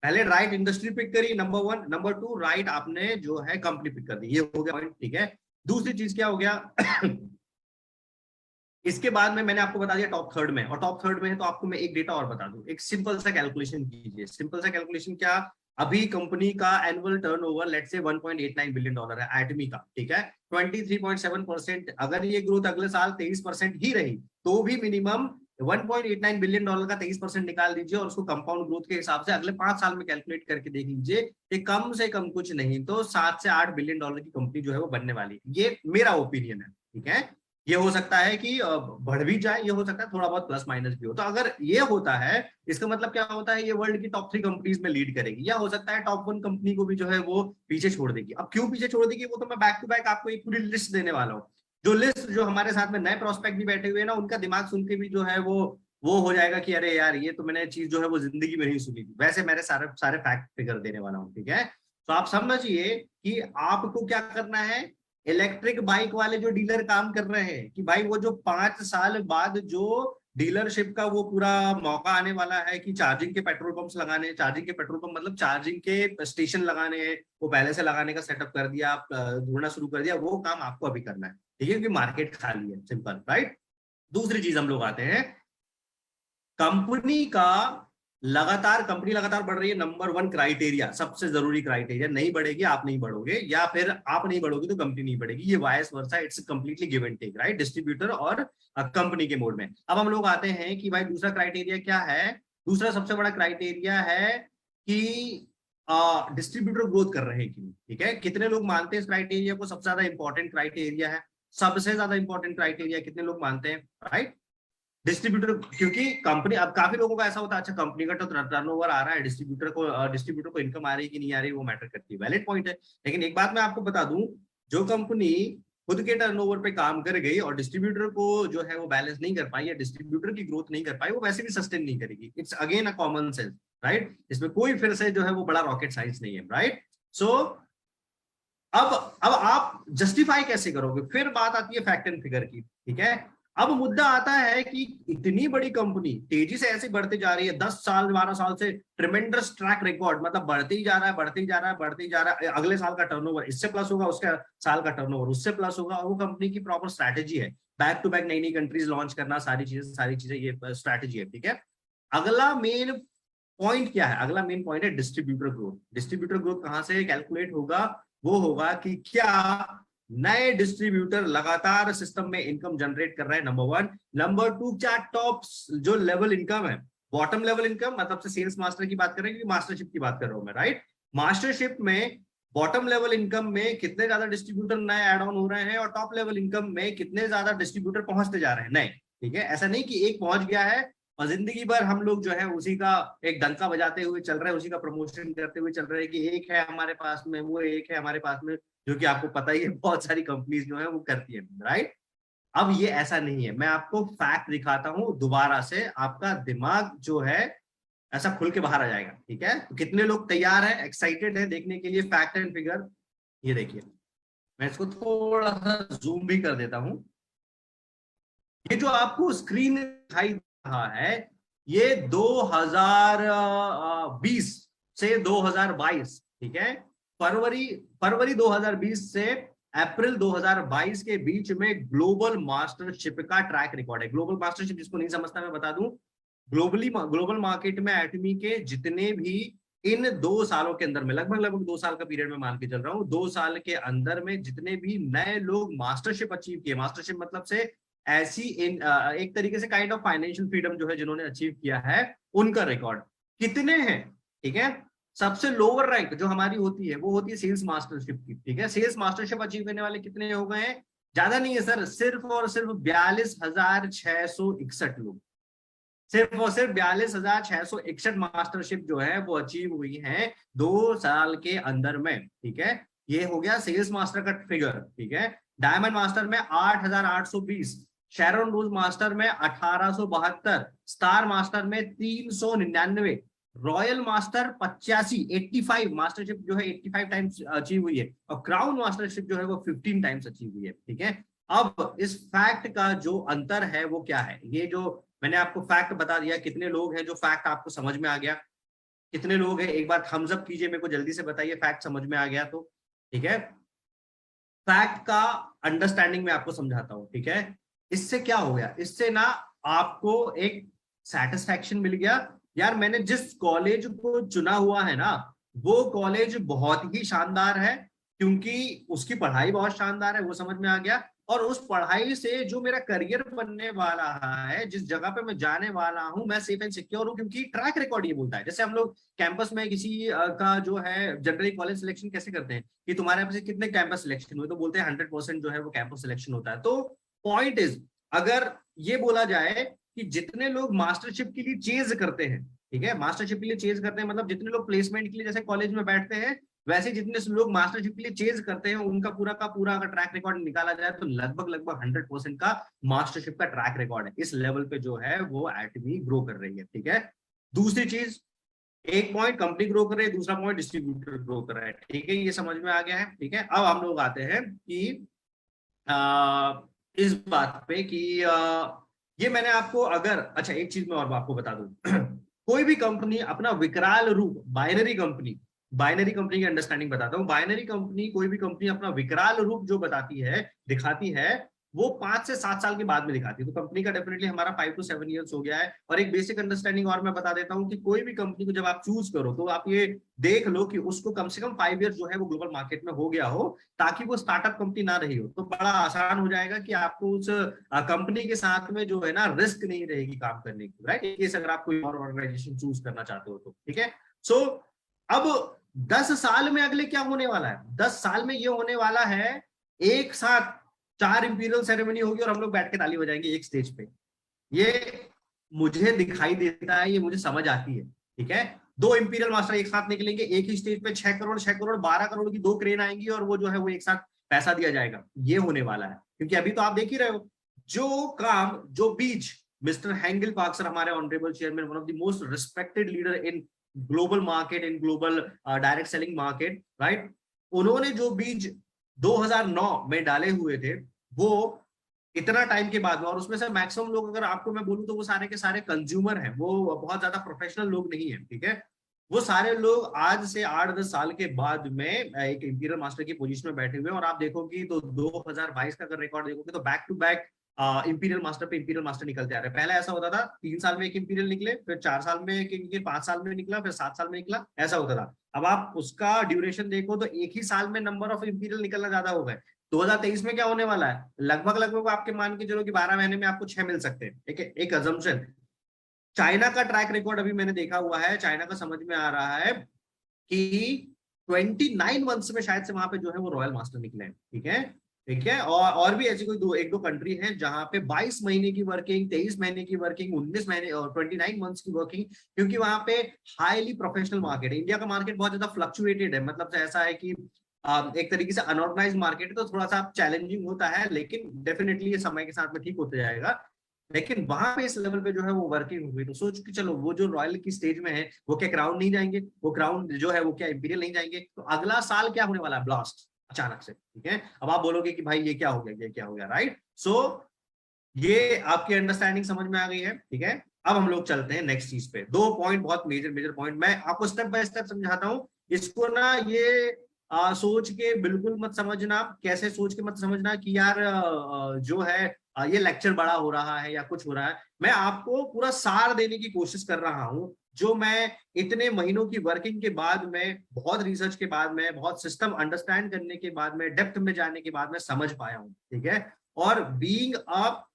पहले राइट इंडस्ट्री पिक करी, नंबर 1, नंबर 2 राइट आपने जो है कंपनी पिक कर दी, ये हो गया पॉइंट, ठीक है? दूसरी चीज क्या हो गया? इसके बाद में मैंने आपको बता दिया टॉप 3rd में, और टॉप 3rd में है तो आपको मैं एक डेटा और बता दूं, एक सिंपल सा कैलकुलेशन कीजिए। सिंपल सा कैलकुलेशन क्या? अभी कंपनी का एनुअल टर्नओवर लेट से 1.89 बिलियन डॉलर है एटमी का, ठीक है? 23.7%, अगर ये ग्रोथ अगले साल 23% ही रही, तो भी मिनिमम 1.89 बिलियन डॉलर का 23% निकाल दीजिए, और उसको कंपाउंड ग्रोथ के हिसाब से अगले 5 साल में कैलकुलेट करके देख लीजिए कि कम से कम कुछ नहीं तो 7 से 8 बिलियन डॉलर की कंपनी जो है वो बनने वाली है। ये मेरा ओपिनियन है, ठीक है? ये हो सकता है कि बढ़ भी जाए, ये हो सकता है थोड़ा बहुत प्लस माइनस भी हो। तो अगर ये होता है, इसका मतलब क्या होता है, ये वर्ल्ड की टॉप 3 कंपनीज में लीड करेगी, या हो सकता है टॉप 1 कंपनी को भी जो है वो पीछे छोड़ देगी। अब क्यों पीछे छोड़ देगी, वो तो मैं बैक टू बैक आपको एक पूरी लिस्ट देने वाला हूँ। जो लिस्ट, जो हमारे साथ में नए प्रोस्पेक्ट भी बैठे हुए हैं ना, उनका दिमाग सुन के भी जो है वो हो जाएगा कि अरे यार, ये तो मैंने चीज जो है वो जिंदगी में नहीं सुनी थी। वैसे मेरे सारे सारे फैक्ट फिगर देने वाला हूँ, ठीक है। तो आप समझिए कि आपको क्या करना है। इलेक्ट्रिक बाइक वाले जो डीलर काम कर रहे हैं कि भाई वो जो 5 साल बाद जो डीलरशिप का वो पूरा मौका आने वाला है कि चार्जिंग के पेट्रोल पंप्स लगाने, चार्जिंग के पेट्रोल पंप मतलब चार्जिंग के स्टेशन लगाने हैं, वो पहले से लगाने का सेटअप कर दिया, आप ढूंढना शुरू कर दिया, वो काम आपको अभी करना है, ठीक है, क्योंकि मार्केट खाली है, सिंपल, राइट। दूसरी चीज हम लोग आते हैं, कंपनी का कंपनी लगातार बढ़ रही है। नंबर 1 क्राइटेरिया, सबसे जरूरी क्राइटेरिया, नहीं बढ़ेगी आप नहीं बढ़ोगे, या फिर आप नहीं बढ़ोगे तो कंपनी नहीं बढ़ेगी, ये vice versa, it's completely give and take, right, distributor और कंपनी के मोड में। अब हम लोग आते हैं कि भाई दूसरा क्राइटेरिया क्या है। दूसरा सबसे बड़ा क्राइटेरिया है कि डिस्ट्रीब्यूटर ग्रोथ कर रहे हैं कि नहीं, ठीक है। कितने लोग मानते हैं इस क्राइटेरिया को सबसे ज्यादा इंपॉर्टेंट क्राइटेरिया है, सबसे ज्यादा इंपॉर्टेंट क्राइटेरिया कितने लोग मानते हैं, राइट। डिस्ट्रीब्यूटर, क्योंकि कंपनी, अब काफी लोगों का ऐसा होता है, अच्छा कंपनी का तो टर्नओवर आ रहा है, डिस्ट्रीब्यूटर को इनकम आ रही है कि नहीं आ रही, वो मैटर करती है, वैलिड पॉइंट है। लेकिन एक बात मैं आपको बता दूं, जो कंपनी खुद के टर्नओवर पे काम कर गई और डिस्ट्रीब्यूटर को जो है वो बैलेंस नहीं कर पाई, या डिस्ट्रीब्यूटर की ग्रोथ नहीं कर पाई, वो वैसे भी सस्टेन नहीं करेगी। It's again a common sense, right. इसमें कोई फिर से जो है वो बड़ा रॉकेट साइंस नहीं है, राइट। सो अब आप जस्टिफाई कैसे करोगे, फिर बात आती है फैक्ट एंड फिगर की, ठीक है। अब मुद्दा आता है कि इतनी बड़ी कंपनी तेजी से ऐसे बढ़ते जा रही है, 10 साल 12 साल से ट्रिमेंडस ट्रैक रिकॉर्ड, मतलब बढ़ते ही जा रहा है, बढ़ते ही जा रहा है, बढ़ते ही जा रहा है। अगले साल का टर्नओवर इससे प्लस होगा, उसका साल का टर्नओवर उससे प्लस होगा, और वो कंपनी की प्रॉपर स्ट्रैटेजी है, बैक टू बैक नई नई कंट्रीज लॉन्च करना, सारी चीजें ये स्ट्रैटेजी है, ठीक है। अगला मेन पॉइंट क्या है, अगला मेन पॉइंट है डिस्ट्रीब्यूटर ग्रोथ। डिस्ट्रीब्यूटर ग्रोथ कहां से कैलकुलेट होगा, वो होगा कि क्या नए डिस्ट्रीब्यूटर लगातार सिस्टम में इनकम जनरेट कर रहे हैं, नंबर 1। नंबर 2, क्या टॉप जो लेवल इनकम है, बॉटम लेवल इनकम, मतलब से सेल्स मास्टर की बात करें, क्योंकि मास्टरशिप की बात कर रहा हूं मैं, राइट। मास्टरशिप में बॉटम लेवल इनकम में कितने ज्यादा डिस्ट्रीब्यूटर नए एड ऑन हो रहे हैं, और टॉप लेवल इनकम में कितने ज्यादा डिस्ट्रीब्यूटर पहुंचते जा रहे हैं नए, ठीक है। ऐसा नहीं कि एक पहुंच गया है और जिंदगी भर हम लोग जो है उसी का एक डंका बजाते हुए चल रहे हैं, उसी का प्रमोशन करते हुए चल रहे हैं कि एक है हमारे पास में, वो एक है हमारे पास में, जो कि आपको पता ही है बहुत सारी कंपनीज जो है वो करती है, राइट। अब ये ऐसा नहीं है, मैं आपको फैक्ट दिखाता हूं दोबारा से, आपका दिमाग जो है ऐसा खुल के बाहर आ जाएगा, ठीक है। तो कितने लोग तैयार है, एक्साइटेड है देखने के लिए फैक्ट एंड फिगर। ये देखिए, मैं इसको थोड़ा सा जूम भी कर देता हूं। ये जो आपको स्क्रीन दिखाई दे रहा है, ये 2020 से 2022, ठीक है। फरवरी फरवरी 2020 से अप्रैल 2022 के बीच में ग्लोबल मास्टरशिप का ट्रैक रिकॉर्ड है। ग्लोबल मास्टरशिप जिसको नहीं समझता मैं बता दूं, ग्लोबल मार्केट में एटमी के जितने भी इन 2 सालों के अंदर में, लगभग लगभग 2 साल का पीरियड में मान के चल रहा हूँ, 2 साल के अंदर में जितने भी नए लोग मास्टरशिप अचीव किए, मास्टरशिप मतलब से ऐसी एक तरीके से काइंड ऑफ फाइनेंशियल फ्रीडम जो है जिन्होंने अचीव किया है, उनका रिकॉर्ड कितने हैं, ठीक है। सबसे लोअर रैंक जो हमारी होती है वो होती है सेल्स मास्टरशिप की, ठीक है। सेल्स मास्टरशिप अचीव करने वाले कितने हो गए हैं, ज्यादा नहीं है सर, सिर्फ और सिर्फ 42,661 लोग, सिर्फ और सिर्फ 42,661 मास्टरशिप जो है वो अचीव हुई है 2 साल के अंदर में, ठीक है। ये हो गया सेल्स मास्टर का फिगर, ठीक है। डायमंड मास्टर में 8,820, शेरन रोज मास्टर में 1,872, स्टार मास्टर में 399, रॉयल मास्टर 85, 85 मास्टरशिप जो है 85 टाइम्स अचीव हुई है, और क्राउन मास्टरशिप जो है वो 15 टाइम्स अचीव हुई है, ठीक है। अब इस फैक्ट का जो अंतर है वो क्या है, ये जो मैंने आपको फैक्ट बता दिया, कितने लोग हैं जो फैक्ट आपको समझ में आ गया, कितने लोग हैं एक बार थम्स अप कीजिए, मेरे को जल्दी से बताइए फैक्ट समझ में आ गया तो, ठीक है। फैक्ट का अंडरस्टैंडिंग में आपको समझाता हूं, ठीक है। इससे क्या हो गया, इससे ना आपको एक सेटिस्फैक्शन मिल गया, यार मैंने जिस कॉलेज को चुना हुआ है ना, वो कॉलेज बहुत ही शानदार है, क्योंकि उसकी पढ़ाई बहुत शानदार है, वो समझ में आ गया। और उस पढ़ाई से जो मेरा करियर बनने वाला है, जिस जगह पे मैं जाने वाला हूं, मैं सेफ एंड सिक्योर हूं, क्योंकि ट्रैक रिकॉर्ड ये बोलता है। जैसे हम लोग कैंपस में किसी का जो है जनरली कॉलेज सिलेक्शन कैसे करते हैं कि तुम्हारे यहाँ से कितने कैंपस सिलेक्शन हुए, तो बोलते हैं 100% जो है वो कैंपस सिलेक्शन होता है। तो पॉइंट इज, अगर ये बोला जाए कि जितने लोग मास्टरशिप के लिए चेज करते हैं, ठीक है, मास्टरशिप के लिए चेज करते हैं मतलब जितने लोग प्लेसमेंट के लिए जैसे कॉलेज में बैठते हैं, वैसे जितने लोग मास्टरशिप के लिए चेज करते हैं उनका पूरा का पूरा अगर ट्रैक रिकॉर्ड निकाला जाए तो लगभग लगभग 100% का मास्टरशिप का ट्रैक रिकॉर्ड है। इस लेवल पे जो है वो एटमी ग्रो कर रही है, ठीक है। दूसरी चीज, एक पॉइंट कंपनी ग्रो कर रही है, दूसरा पॉइंट डिस्ट्रीब्यूटर ग्रो कर रहा है, ठीक है, ये समझ में आ गया है, ठीक है। अब हम लोग आते हैं कि इस बात पे कि ये मैंने आपको अगर, अच्छा एक चीज मैं और आपको बता दूं कोई भी कंपनी अपना विकराल रूप, बाइनरी कंपनी की अंडरस्टैंडिंग बताता हूँ, बाइनरी कंपनी, कोई भी कंपनी अपना विकराल रूप जो बताती है, दिखाती है, वो 5 से 7 साल के बाद में दिखाती है। तो कंपनी का डेफिनेटली हमारा 5 to 7 ईयर्स हो गया है। और एक बेसिक अंडरस्टैंडिंग और मैं बता देता हूँ कि कोई भी कंपनी को जब आप चूज करो तो आप ये देख लो कि उसको कम से कम 5 ईयर जो है वो ग्लोबल मार्केट में हो गया हो, ताकि वो स्टार्टअप कंपनी ना रही हो, तो बड़ा आसान हो जाएगा कि आपको उस कंपनी के साथ में जो है ना रिस्क नहीं रहेगी काम करने की, राइट। केस अगर आप कोई और ऑर्गेनाइजेशन चूज करना चाहते हो तो, ठीक है। सो अब 10 साल में अगले क्या होने वाला है, 10 साल में ये होने वाला है, एक साथ 4 इंपीरियल सेरेमनी होगी और हम लोग बैठ के ताली बजाएंगे एक स्टेज पे। ये मुझे दिखाई देता है, ये मुझे समझ आती है, ठीक है। 2 इंपीरियल मास्टर एक साथ निकलेंगे एक ही स्टेज पे, 6 करोड़ 12 करोड़ की 2 क्रेन आएंगी और वो जो है वो एक साथ पैसा दिया जाएगा। ये होने वाला है, क्योंकि अभी तो आप देख ही रहे हो जो काम, जो बीज मिस्टर हेंगल पार्क सर, हमारे honourable chairman, one of the most respected leader in global market, in global direct selling market, right, उन्होंने जो बीज 2009 में डाले हुए थे, वो इतना टाइम के बाद में, और उसमें से मैक्सिमम लोग अगर आपको मैं बोलूं तो वो सारे के सारे कंज्यूमर हैं, वो बहुत ज्यादा प्रोफेशनल लोग नहीं है, ठीक है। वो सारे लोग आज से 8-10 साल के बाद में एक इंपीरियल मास्टर की पोजीशन में बैठे हुए हैं। और आप देखोगे तो 2022 का अगर रिकॉर्ड देखोगे तो back to back imperial master पे इंपीरियल मास्टर निकलते आ रहे हैं। पहले ऐसा होता था 3 साल में एक इंपीरियल निकले, फिर 4 साल में एक, 5 साल में निकला, फिर 7 साल में निकला, ऐसा होता था। अब आप उसका ड्यूरेशन देखो तो एक ही साल में नंबर ऑफ इंपीरियल निकलना ज्यादा हो गए। 2023 में क्या होने वाला है, लगभग लगभग आपके मान के चलो कि 12 महीने में आपको 6 मिल सकते हैं, ठीक है, एक अजम्पशन। चाइना का ट्रैक रिकॉर्ड अभी मैंने देखा हुआ है, चाइना का समझ में आ रहा है कि 29 मंथ्स में शायद से वहां पे जो है वो रॉयल मास्टर निकले हैं, ठीक है, ठीक है। और भी ऐसी कोई एक दो कंट्री हैं जहां पे 22 महीने की वर्किंग, 23 महीने की वर्किंग, 19 महीने और 29 मंथ्स की वर्किंग, क्योंकि वहां पे हाईली प्रोफेशनल मार्केट है। इंडिया का मार्केट बहुत ज्यादा फ्लक्चुएटेड है, मतलब ऐसा है कि एक तरीके से अनऑर्गेनाइज मार्केट है, तो थोड़ा सा चैलेंजिंग होता है, लेकिन डेफिनेटली ये समय के साथ में ठीक होते जाएगा। लेकिन वहां पे इस लेवल पे जो है वो वर्किंग हो गई, तो सोच के चलो वो जो रॉयल की स्टेज में है वो क्या क्राउन नहीं जाएंगे, वो क्राउन जो है वो क्या इंपीरियल नहीं जाएंगे, तो अगला साल क्या होने वाला है, ब्लास्ट अचानक से, ठीक है। अब आप बोलोगे कि भाई ये क्या हो गया, ये क्या हो गया, राइट। सो ये आपकी अंडरस्टैंडिंग समझ में आ गई है, ठीक है। अब हम लोग चलते हैं नेक्स्ट चीज पे। 2 पॉइंट बहुत मेजर मेजर पॉइंट मैं आपको स्टेप बाय स्टेप समझाता हूँ। इसको ना ये सोच के बिल्कुल मत समझना, कैसे सोच के मत समझना कि यार जो है ये लेक्चर बड़ा हो रहा है या कुछ हो रहा है। मैं आपको पूरा सार देने की कोशिश कर रहा हूँ, जो मैं इतने महीनों की वर्किंग के बाद में, बहुत रिसर्च के बाद में, बहुत सिस्टम अंडरस्टैंड करने के बाद में, डेप्थ में जाने के बाद में समझ पाया हूँ, ठीक है। और being a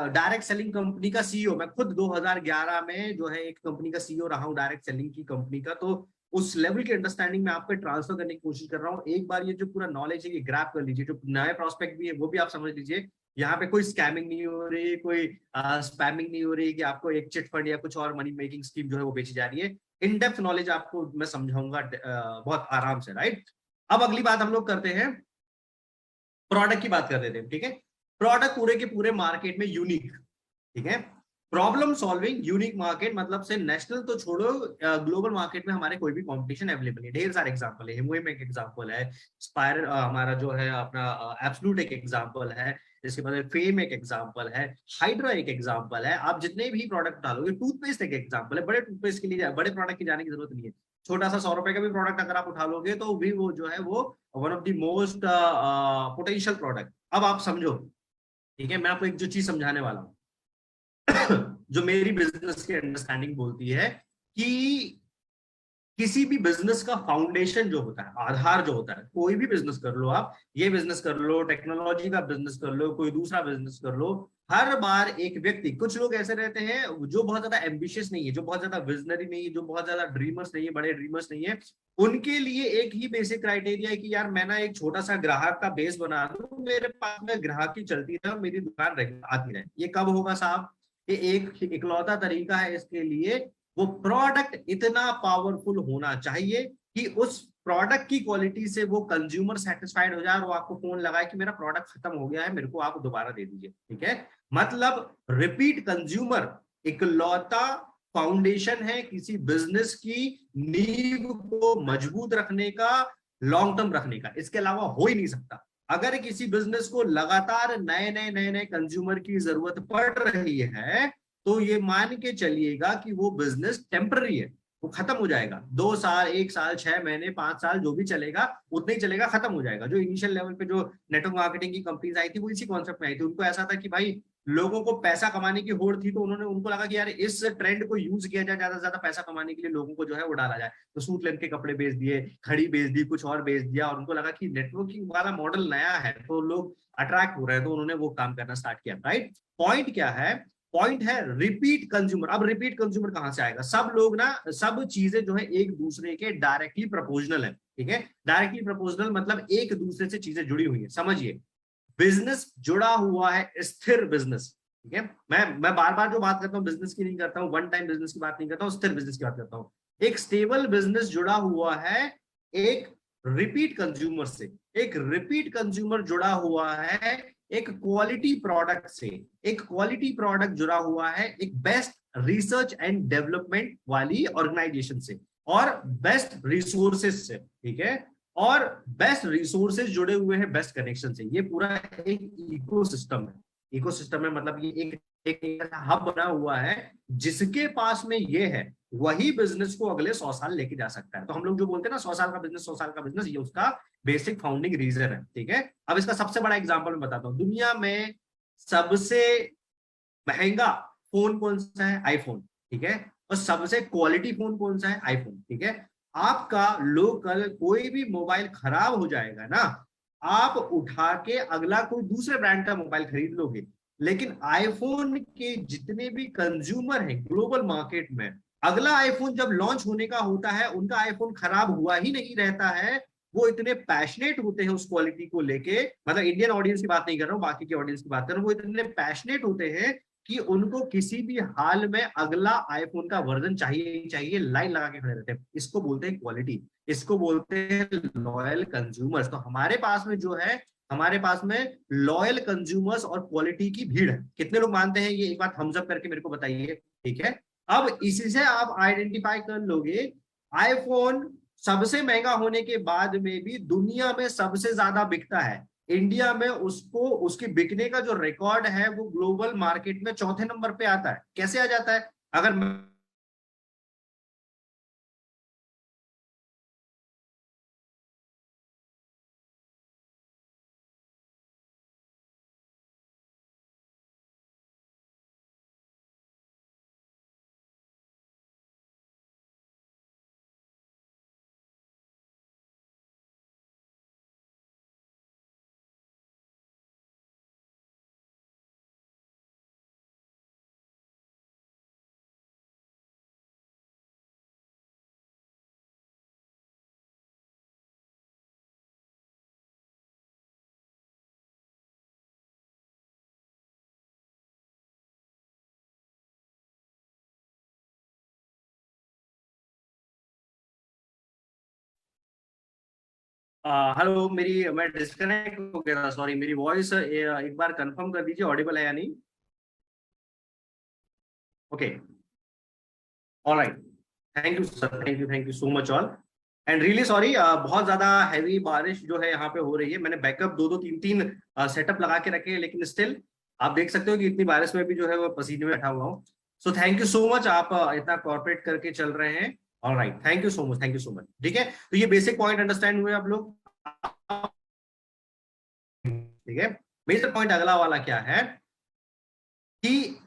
direct selling company का सीईओ, मैं खुद 2011 में जो है एक कंपनी का सीईओ रहा हूँ, डायरेक्ट सेलिंग की कंपनी का, तो उस लेवल की अंडरस्टैंडिंग में आपको ट्रांसफर करने की कोशिश कर रहा हूँ। एक बार ये जो पूरा नॉलेज है ये ग्रैब कर लीजिए, जो नए प्रोस्पेक्ट भी है वो भी आप समझ लीजिए। यहाँ पे कोई स्कैमिंग नहीं हो रही, कोई स्पैमिंग नहीं हो रही कि आपको एक चिट फंड या कुछ और मनी मेकिंग स्कीम जो है वो बेची जा रही है। इन डेप्थ नॉलेज आपको मैं समझाऊंगा बहुत आराम से, राइट। अब अगली बात हम लोग करते हैं, प्रोडक्ट की बात कर देते हैं, ठीक है। प्रोडक्ट पूरे के पूरे मार्केट में यूनिक, ठीक है। प्रॉब्लम सॉल्विंग यूनिक मार्केट, मतलब से नेशनल तो छोड़ो, ग्लोबल मार्केट में हमारे कोई भी कंपटीशन अवेलेबल है। ढेर सारे एग्जांपल है, हिमोइम एक एग्जांपल है, स्पायर हमारा जो है अपना एब्सोल्यूट एक एग्जांपल है, इसके बाद फेम एक एग्जांपल है, हाइड्रा एक एग्जांपल है। आप जितने भी प्रोडक्ट डालोगे, टूथपेस्ट एक एग्जांपल है। बड़े टूथपेस्ट के लिए बड़े प्रोडक्ट की जाने की जरूरत नहीं है, छोटा सा 100 रुपए का भी प्रोडक्ट अगर आप उठा लोगे तो भी वो जो है वो one of the most potential product. अब आप समझो, ठीक है, मैं आपको एक जो चीज समझाने वाला हूँ जो मेरी बिजनेस की अंडरस्टैंडिंग बोलती है कि किसी भी बिजनेस का फाउंडेशन जो होता है, आधार जो होता है, कोई भी बिजनेस कर लो आप, ये बिजनेस कर लो, टेक्नोलॉजी का बिजनेस कर लो, कोई दूसरा बिजनेस कर लो, हर बार एक व्यक्ति, कुछ लोग ऐसे रहते हैं जो बहुत ज्यादा एम्बिशियस नहीं है, जो बहुत ज्यादा विजनरी नहीं है, जो बहुत ज्यादा ड्रीमर्स नहीं है, बड़े ड्रीमर्स नहीं है, उनके लिए एक ही बेसिक क्राइटेरिया है कि यार मैं ना एक छोटा सा ग्राहक का बेस बना दूं, मेरे पास में ग्राहक की चलती रहे और मेरी दुकान आती रहे। ये कब होगा साहब? ये एक इकलौता तरीका है इसके लिए, वो प्रोडक्ट इतना पावरफुल होना चाहिए कि उस प्रोडक्ट की क्वालिटी से वो कंज्यूमर सेटिस्फाइड हो जाए और वो आपको फोन लगाए कि मेरा प्रोडक्ट खत्म हो गया है, मेरे को आप दोबारा दे दीजिए। ठीक है, मतलब रिपीट कंज्यूमर इकलौता फाउंडेशन है किसी बिजनेस की नींव को मजबूत रखने का, लॉन्ग टर्म रखने का। इसके अलावा हो ही नहीं सकता। अगर किसी बिजनेस को लगातार नए नए कंज्यूमर की जरूरत पड़ रही है, तो ये मान के चलिएगा कि वो बिजनेस टेम्पररी है, वो खत्म हो जाएगा। 2 साल, 1 साल, 6 महीने, 5 साल जो भी चलेगा उतना ही चलेगा, खत्म हो जाएगा। जो इनिशियल लेवल पे जो नेटवर्क मार्केटिंग की कंपनीज आई थी वो इसी कॉन्सेप्ट में आई थी। उनको ऐसा था कि भाई लोगों को पैसा कमाने की होड़ थी, तो उन्होंने, उनको लगा कि यार इस ट्रेंड को यूज किया जाए, ज्यादा से ज्यादा पैसा कमाने के लिए लोगों को जो है वो डाला जाए। तो सूट लेन के कपड़े बेच दिए, घड़ी बेच दी, कुछ और बेच दिया, और उनको लगा कि नेटवर्किंग वाला मॉडल नया है तो लोग अट्रैक्ट हो रहे हैं, तो उन्होंने वो काम करना स्टार्ट किया। राइट, पॉइंट क्या है? पॉइंट है रिपीट कंज्यूमर। अब रिपीट कंज्यूमर कहां से आएगा? सब लोग ना, सब चीजें जो है एक दूसरे के डायरेक्टली प्रपोजनल है। ठीक है, डायरेक्टली प्रपोजनल मतलब एक दूसरे से चीजें जुड़ी हुई है। समझिए, बिजनेस जुड़ा हुआ है, स्थिर बिजनेस। ठीक है, मैं बार बार जो बात करता हूँ बिजनेस की नहीं करता हूँ, वन टाइम बिजनेस की बात नहीं करता हूँ, स्थिर बिजनेस की बात करता हूँ। एक स्टेबल बिजनेस जुड़ा हुआ है एक रिपीट कंज्यूमर से, एक रिपीट कंज्यूमर जुड़ा हुआ है एक क्वालिटी प्रोडक्ट से, एक क्वालिटी प्रोडक्ट जुड़ा हुआ है एक बेस्ट रिसर्च एंड डेवलपमेंट वाली ऑर्गेनाइजेशन से, और बेस्ट रिसोर्सेज से। ठीक है, और बेस्ट रिसोर्सेज जुड़े हुए हैं बेस्ट कनेक्शन से। ये पूरा एक इकोसिस्टम है। इकोसिस्टम है मतलब ये एक हब बना हुआ है, जिसके पास में ये है वही बिजनेस को अगले 100 साल लेके जा सकता है। तो हम लोग जो बोलते हैं ना 100 साल का बिजनेस, 100 साल का बिजनेस, ये उसका बेसिक फाउंडिंग रीजन है। ठीक है, अब इसका सबसे बड़ा एग्जांपल मैं बताता हूँ। दुनिया में सबसे महंगा फोन कौन सा है? आईफोन। ठीक है, और सबसे क्वालिटी फोन कौन सा है? आईफोन। ठीक है, आपका लोकल कोई भी मोबाइल खराब हो जाएगा ना, आप उठा के अगला कोई दूसरे ब्रांड का मोबाइल खरीद लोगे, लेकिन आईफोन के जितने भी कंज्यूमर हैं ग्लोबल मार्केट में, अगला आईफोन जब लॉन्च होने का होता है, उनका आईफोन खराब हुआ ही नहीं रहता है। वो इतने पैशनेट होते हैं उस क्वालिटी को लेके, मतलब इंडियन ऑडियंस की बात नहीं कर रहा हूँ, बाकी के ऑडियंस की बात कर रहा हूँ, वो इतने पैशनेट होते हैं कि उनको किसी भी हाल में अगला आईफोन का वर्जन चाहिए ही चाहिए, लाइन लगा के खड़े रहते हैं। इसको बोलते हैं क्वालिटी, इसको बोलते हैं लॉयल कंज्यूमर्स। तो हमारे पास में जो है, हमारे पास में लॉयल कंज्यूमर्स और क्वालिटी की भीड़ है। कितने लोग मानते हैं ये? एक बात थम्स अप करके मेरे को बताइए। ठीक है, अब इसी से आप आइडेंटिफाई कर लोगे, आईफोन सबसे महंगा होने के बाद में भी दुनिया में सबसे ज्यादा बिकता है। इंडिया में उसको, उसकी बिकने का जो रिकॉर्ड है वो ग्लोबल मार्केट में चौथे नंबर पे आता है। कैसे आ जाता है? अगर हेलो, मेरी, मैं डिस्कनेक्ट हो गया था, सॉरी। मेरी वॉइस एक बार कंफर्म कर दीजिए ऑडिबल है या नहीं। Okay, alright, thank you sir, thank you so much all, and really sorry. बहुत ज्यादा हैवी बारिश जो है यहाँ पे हो रही है। मैंने बैकअप दो दो तीन तीन सेटअप लगा के रखे हैं, लेकिन स्टिल आप देख सकते हो कि इतनी बारिश में भी जो है वो पसीने में बैठा हुआ हूँ। So thank you so much, आप इतना कॉर्पोरेट करके चल रहे हैं। Alright, thank you so much, thank you so much. ठीक है, तो ये बेसिक पॉइंट अंडरस्टैंड हुए आप लोग? ठीक है, मेजर पॉइंट अगला वाला क्या है कि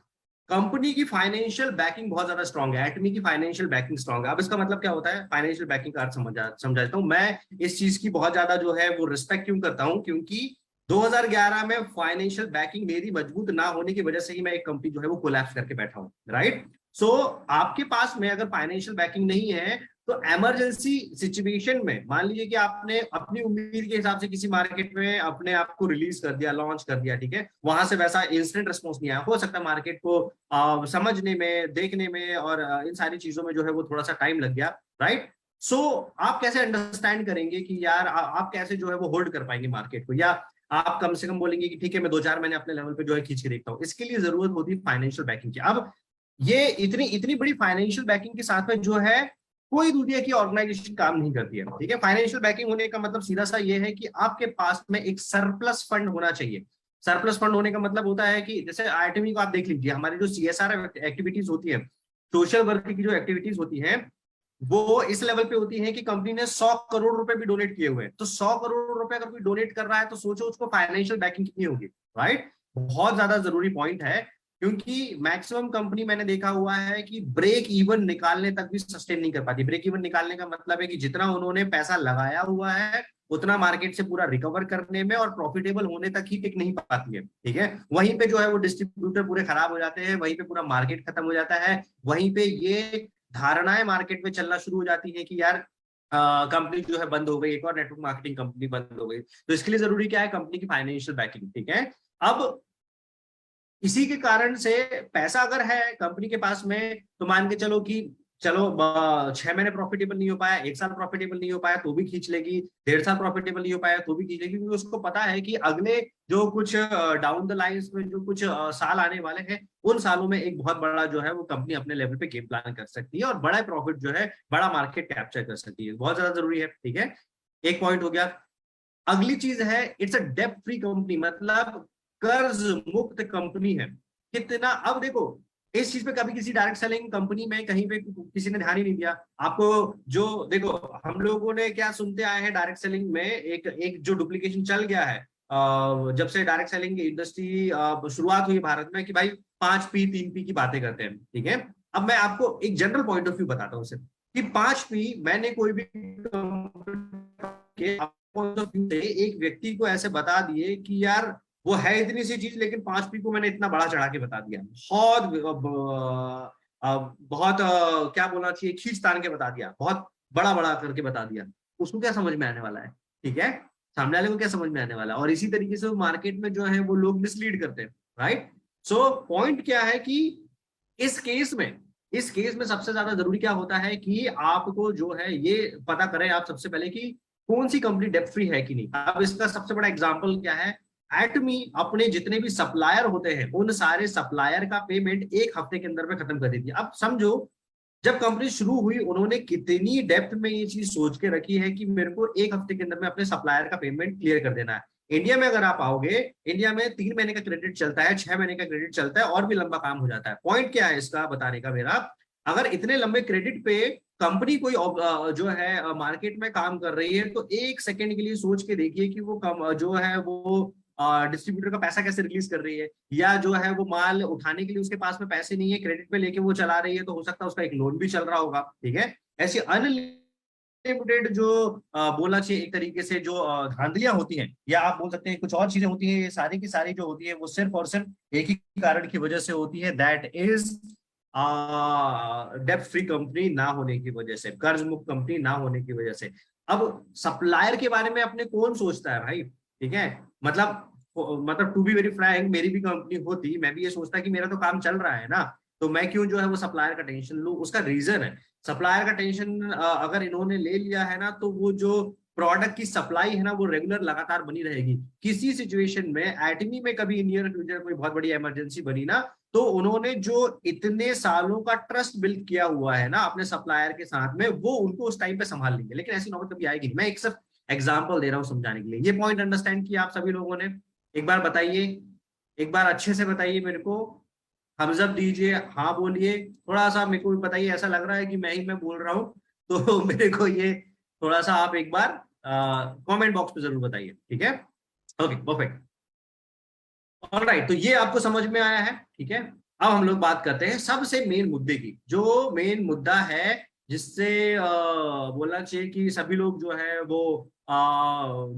कंपनी की फाइनेंशियल बैकिंग बहुत ज्यादा स्ट्रांग है, एटमी की फाइनेंशियल बैकिंग स्ट्रांग है। अब इसका मतलब क्या होता है, फाइनेंशियल बैकिंग का अर्थ समझा देता हूँ मैं। इस चीज की बहुत ज्यादा जो है वो रिस्पेक्ट क्यों करता हूँ, क्योंकि 2011 में फाइनेंशियल बैकिंग मेरी मजबूत ना होने की वजह से ही मैं एक कंपनी जो है वो कोलैप्स करके बैठा हूँ, राइट। सो आपके पास में अगर फाइनेंशियल बैकिंग नहीं है तो इमरजेंसी सिचुएशन में, मान लीजिए कि आपने अपनी उम्मीद के हिसाब से किसी मार्केट में अपने आप को रिलीज कर दिया, लॉन्च कर दिया, ठीक है, वहां से वैसा इंस्टेंट रिस्पॉन्स नहीं आया, हो सकता है मार्केट को समझने में, देखने में और इन सारी चीजों में जो है वो थोड़ा सा टाइम लग गया, राइट। सो आप कैसे अंडरस्टैंड करेंगे कि यार आप कैसे जो है वो होल्ड कर पाएंगे मार्केट को, या आप कम से कम बोलेंगे कि ठीक है मैं 2-4 महीने अपने लेवल पे जो है खींच के देखता हूँ। इसके लिए जरूरत होती है फाइनेंशियल बैकिंग की। अब ये इतनी इतनी बड़ी फाइनेंशियल बैकिंग के साथ में जो है कोई दुनिया की ऑर्गेनाइजेशन काम नहीं करती है, ठीक है। फाइनेंशियल बैकिंग होने का मतलब सीधा सा ये है कि आपके पास में एक सरप्लस फंड होना चाहिए। सरप्लस फंड होने का मतलब होता है कि जैसे आईटीवी को आप देख लीजिए, हमारी जो सीएसआर एक्टिविटीज होती है, सोशल वर्क की जो एक्टिविटीज होती है, वो इस लेवल पे होती है कि कंपनी ने 100 करोड़ रुपए भी डोनेट किए हुए हैं। तो 100 करोड़ रुपए अगर कोई डोनेट कर रहा है तो सोचो उसको फाइनेंशियल बैकिंग कितनी होगी, राइट। बहुत ज्यादा जरूरी पॉइंट है, क्योंकि मैक्सिमम कंपनी मैंने देखा हुआ है कि ब्रेक इवन निकालने तक भी सस्टेन नहीं कर पाती। ब्रेक इवन निकालने का मतलब है कि जितना उन्होंने पैसा लगाया हुआ है उतना मार्केट से पूरा रिकवर करने में और प्रॉफिटेबल होने तक ही टिक नहीं पाती है, ठीक है। वहीं पे जो है वो डिस्ट्रीब्यूटर पूरे खराब हो जाते हैं, वहीं पे पूरा मार्केट खत्म हो जाता है, वहीं पे ये धारणाएं मार्केट में चलना शुरू हो जाती है कि यार कंपनी जो है बंद हो गई, एक और नेटवर्क मार्केटिंग कंपनी बंद हो गई। तो इसके लिए जरूरी क्या है, कंपनी की फाइनेंशियल बैकिंग, ठीक है। अब इसी के कारण से पैसा अगर है कंपनी के पास में तो मान के चलो कि चलो 6 महीने प्रॉफिटेबल नहीं हो पाया, 1 साल प्रॉफिटेबल नहीं हो पाया तो भी खींच लेगी, 1.5 साल प्रॉफिटेबल नहीं हो पाया तो भी खींच लेगी, क्योंकि उसको पता है कि अगले जो कुछ डाउन द लाइंस में जो कुछ साल आने वाले हैं उन सालों में एक बहुत बड़ा जो है वो कंपनी अपने लेवल पे गेम प्लान कर सकती है और बड़ा प्रॉफिट जो है, बड़ा मार्केट कैप्चर कर सकती है। बहुत ज्यादा जरूरी है, ठीक है। एक पॉइंट हो गया। अगली चीज है, इट्स अ डेब्ट फ्री कंपनी, मतलब कर्ज मुक्त कंपनी है। कितना, अब देखो इस चीज पे कभी किसी डायरेक्ट सेलिंग कंपनी में कहीं पे किसी ने ध्यान ही नहीं दिया आपको। जो देखो हम लोगों ने क्या सुनते आए हैं डायरेक्ट सेलिंग में, एक एक जो डुप्लीकेशन चल गया है जब से डायरेक्ट सेलिंग की इंडस्ट्री शुरुआत हुई भारत में, कि भाई 5P 3P की बातें करते हैं, ठीक है। अब मैं आपको एक जनरल पॉइंट ऑफ व्यू बताता हूँ सिर्फ कि 5P मैंने कोई भी के पॉइंट ऑफ व्यू से एक व्यक्ति को ऐसे बता दिए कि यार वो है इतनी सी चीज, लेकिन 5P को मैंने इतना बड़ा चढ़ा के बता दिया, बहुत क्या बोलना चाहिए, खींच तान के बता दिया, बहुत बड़ा बड़ा करके बता दिया। उसको क्या समझ में आने वाला है, ठीक है, सामने वाले को क्या समझ में आने वाला है। और इसी तरीके से मार्केट में जो है वो लोग मिसलीड करते हैं, राइट। सो पॉइंट क्या है कि इस केस में इस केस में सबसे ज्यादा जरूरी क्या होता है कि आपको जो है ये पता करें आप सबसे पहले कि कौन सी कंपनी डेब्ट फ्री है कि नहीं। अब इसका सबसे बड़ा एग्जांपल क्या है, एटमी अपने जितने भी सप्लायर होते हैं उन सारे सप्लायर का पेमेंट 1 हफ्ते के अंदर में खत्म कर देती है। अब समझो जब कंपनी शुरू हुई उन्होंने कितनी डेप्थ में ये चीज सोच के रखी है कि मेरे को 1 हफ्ते के अंदर में अपने सप्लायर का पेमेंट क्लियर कर देना है। इंडिया में अगर आप आओगे, इंडिया में 3 महीने का क्रेडिट चलता है, 6 महीने का क्रेडिट चलता है और भी लंबा काम हो जाता है। पॉइंट क्या है इसका बताने का मेरा, अगर इतने लंबे क्रेडिट पे कंपनी कोई जो है मार्केट में काम कर रही है तो 1 सेकेंड के लिए सोच के देखिए कि वो जो है वो डिस्ट्रीब्यूटर का पैसा कैसे रिलीज कर रही है, या जो है वो माल उठाने के लिए उसके पास में पैसे नहीं है, क्रेडिट पे लेके वो चला रही है, तो हो सकता है उसका एक लोन भी चल रहा होगा, ठीक है। ऐसी अनलिमिटेड जो बोलना चाहिए एक तरीके से जो धांधलियां होती हैं, या आप बोल सकते हैं कुछ और चीजें होती हैं, ये सारी की सारी जो होती है वो सिर्फ और सिर्फ एक ही कारण की वजह से होती है, दैट इज डेब्ट फ्री कंपनी ना होने की वजह से, कर्ज मुक्त कंपनी ना होने की वजह से। अब सप्लायर के बारे में अपने कौन सोचता है भाई, ठीक है। मतलब टू बी वेरी फ्रैंक, मेरी भी कंपनी होती, मैं भी ये सोचता कि मेरा तो काम चल रहा है ना, तो मैं क्यों जो है वो सप्लायर का टेंशन लूं। उसका रीजन है, सप्लायर का टेंशन अगर इन्होंने ले लिया है ना तो वो जो प्रोडक्ट की सप्लाई है ना वो रेगुलर लगातार बनी रहेगी। किसी सिचुएशन में एटमी में कभी नियर फ्यूचर कोई बहुत बड़ी इमरजेंसी बनी ना, तो उन्होंने जो इतने सालों का ट्रस्ट बिल्ड किया हुआ है ना अपने सप्लायर के साथ में, वो उनको उस टाइम पे संभाल लेंगे। लेकिन ऐसी नौबत कभी आएगी, मैं एक सिर्फ एग्जाम्पल दे रहा हूँ समझाने के लिए। ये पॉइंट अंडरस्टैंड किया आप सभी लोगों ने? एक बार बताइए, एक बार अच्छे से बताइए मेरे को, थम्स अप दीजिए, हाँ बोलिए, थोड़ा सा मेरे को भी बताइए, ऐसा लग रहा है कि मैं बोल रहा हूँ तो मेरे को ये थोड़ा सा आप एक बार कमेंट बॉक्स पे जरूर बताइए, ठीक है। Okay perfect, alright. तो ये आपको समझ में आया है, ठीक है। अब हम लोग बात करते हैं सबसे मेन मुद्दे की, जो मेन मुद्दा है जिससे बोलना चाहिए कि सभी लोग जो है वो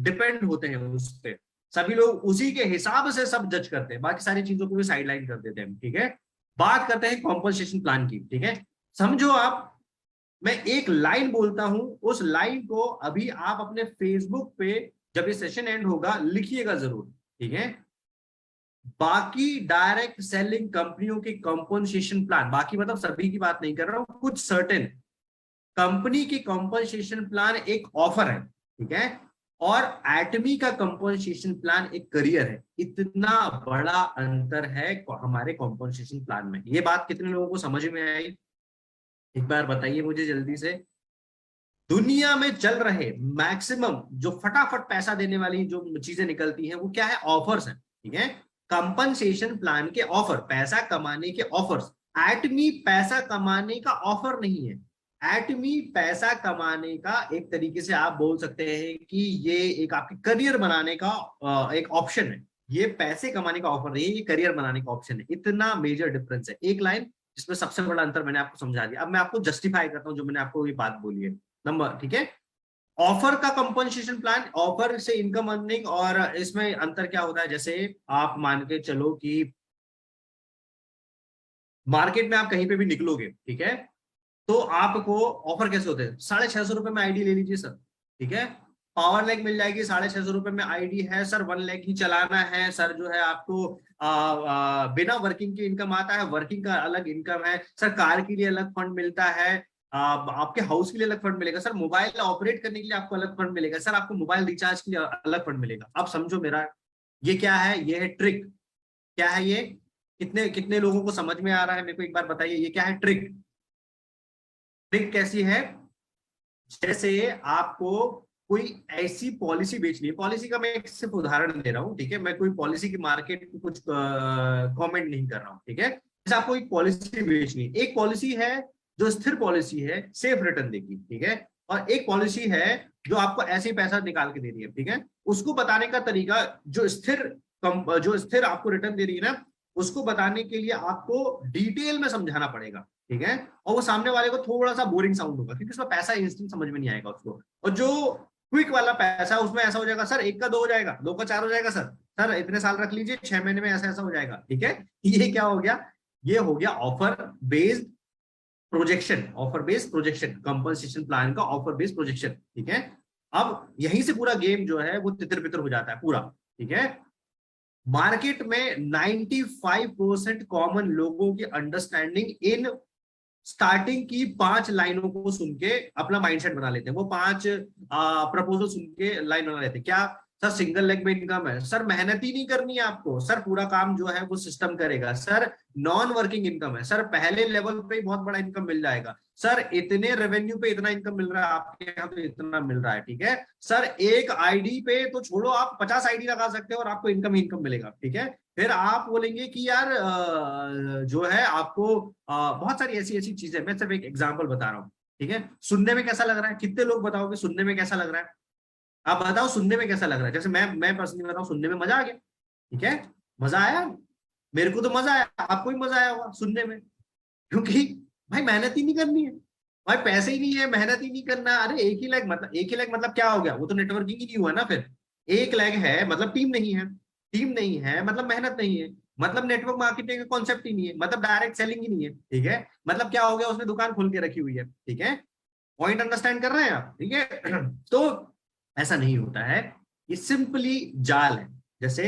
डिपेंड होते हैं उस पे, सभी लोग उसी के हिसाब से सब जज करते हैं, बाकी सारी चीजों को भी साइडलाइन कर देते हैं। ठीक है, बात करते हैं कॉम्पनसेशन प्लान की। ठीक है, समझो आप, मैं एक लाइन बोलता हूं, उस लाइन को अभी आप अपने फेसबुक पे जब ये सेशन एंड होगा लिखिएगा जरूर। ठीक है, बाकी डायरेक्ट सेलिंग कंपनियों के कॉम्पनसेशन प्लान, बाकी मतलब सभी की बात नहीं कर रहा हूं, कुछ सर्टेन कंपनी की कॉम्पनसेशन प्लान एक ऑफर है। ठीक है, और एटमी का कॉम्पनसेशन प्लान एक करियर है। इतना बड़ा अंतर है हमारे कॉम्पनसेशन प्लान में। ये बात कितने लोगों को समझ में आई, एक बार बताइए मुझे जल्दी से। दुनिया में चल रहे मैक्सिमम जो फटाफट पैसा देने वाली जो चीजें निकलती हैं वो क्या है, ऑफर्स हैं। ठीक है, कंपनसेशन प्लान के ऑफर, पैसा कमाने के ऑफर्स। एटमी पैसा कमाने का ऑफर नहीं है, एटमी पैसा कमाने का एक तरीके से आप बोल सकते हैं कि ये एक आपके करियर बनाने का एक ऑप्शन है। ये पैसे कमाने का ऑफर नहीं है, ये करियर बनाने का ऑप्शन है। इतना मेजर डिफरेंस है, एक लाइन जिसमें सबसे बड़ा अंतर मैंने आपको समझा दिया। अब मैं आपको जस्टिफाई करता हूं जो मैंने आपको ये बात बोली है। नंबर, ठीक है, ऑफर का कंपनसेशन प्लान, ऑफर से इनकम अर्निंग, और इसमें अंतर क्या होता है, जैसे आप मान के चलो कि मार्केट में आप कहीं पे भी निकलोगे, ठीक है, तो आपको ऑफर कैसे होते हैं, 650 रुपए में आईडी ले लीजिए सर। ठीक है, पावर लैग मिल जाएगी, 650 रुपए में आईडी है सर, 1 लाख ही चलाना है सर, जो है आपको बिना वर्किंग की इनकम आता है, वर्किंग का अलग इनकम है सर, कार के लिए अलग फंड मिलता है, आपके हाउस के लिए अलग फंड मिलेगा सर, मोबाइल ऑपरेट करने के लिए आपको अलग फंड मिलेगा सर, आपको मोबाइल रिचार्ज के लिए अलग फंड मिलेगा। अब समझो मेरा, ये क्या है, ये है ट्रिक। क्या है ये, कितने कितने लोगों को समझ में आ रहा है मेरे को एक बार बताइए, ये क्या है ट्रिक। ट्रिक कैसी है, जैसे आपको कोई ऐसी पॉलिसी बेचनी है, पॉलिसी का मैं एक सिर्फ उदाहरण दे रहा हूं, ठीक है, मैं कोई पॉलिसी की मार्केट को कुछ कमेंट नहीं कर रहा हूं। ठीक है, जैसे आपको एक पॉलिसी बेचनी है, एक पॉलिसी है जो स्थिर पॉलिसी है, सेफ रिटर्न देगी। ठीक है, और एक पॉलिसी है जो आपको ऐसे ही पैसा निकाल के दे रही है। ठीक है, उसको बताने का तरीका, जो स्थिर आपको रिटर्न दे रही है ना, उसको बताने के लिए आपको डिटेल में समझाना पड़ेगा। ठीक है, और वो सामने वाले को थोड़ा सा बोरिंग साउंड होगा क्योंकि उसका पैसा इंस्टेंट समझ में नहीं आएगा उसको। और जो क्विक वाला पैसा है उसमें ऐसा हो जाएगा, सर 1 का 2 हो जाएगा, 2 का 4 हो जाएगा सर, सर इतने साल रख लीजिए, 6 महीने में ऐसा ऐसा हो जाएगा। ठीक है, ये क्या हो गया, ये हो गया offer based projection, offer based projection, compensation plan का ऑफर बेस्ड प्रोजेक्शन। ठीक है, अब यहीं से पूरा गेम जो है वो तितर बितर हो जाता है पूरा। ठीक है, मार्केट में 95% कॉमन लोगों की अंडरस्टैंडिंग इन स्टार्टिंग की 5 लाइनों को सुन के अपना माइंडसेट बना लेते हैं। वो 5 प्रपोजल सुन के लाइन बना लेते हैं। क्या सर, सिंगल लेग में इनकम है सर, मेहनत ही नहीं करनी है आपको सर, पूरा काम जो है वो सिस्टम करेगा सर, नॉन वर्किंग इनकम है सर, पहले लेवल पे ही बहुत बड़ा इनकम मिल जाएगा सर, इतने रेवेन्यू पे इतना इनकम मिल रहा है, आपके यहाँ पे इतना मिल रहा है। ठीक है सर, एक आईडी पे तो छोड़ो, आप 50 आईडी लगा सकते हो और आपको इनकम ही इनकम मिलेगा। ठीक है, फिर आप बोलेंगे कि यार जो है आपको बहुत सारी ऐसी ऐसी चीजें, मैं सिर्फ एक एग्जांपल बता रहा हूँ। ठीक है, सुनने में कैसा लग रहा है, कितने लोग बताओगे सुनने में कैसा लग रहा है, आप बताओ सुनने में कैसा लग रहा है। जैसे मैं पर्सनली बताऊं, सुनने में मजा आ गया। ठीक है, मजा आया, मेरे को तो मजा आया, आपको भी मजा आया होगा सुनने में, क्योंकि भाई मेहनत ही नहीं करनी है, भाई पैसे ही नहीं है, मेहनत ही नहीं करना। अरे एक ही लाख मतलब क्या हो गया, वो तो नेटवर्किंग ही नहीं हुआ ना फिर। 1 लाख है मतलब टीम नहीं है, टीम नहीं है मतलब मेहनत नहीं है, मतलब नेटवर्क मार्केटिंग का कॉन्सेप्ट ही नहीं है, मतलब डायरेक्ट सेलिंग ही नहीं है। ठीक है, मतलब क्या हो गया, उसने दुकान खोल के रखी हुई है। ठीक है, पॉइंट अंडरस्टैंड कर रहे हैं आप। ठीक है तो ऐसा नहीं होता है, ये सिंपली जाल है। जैसे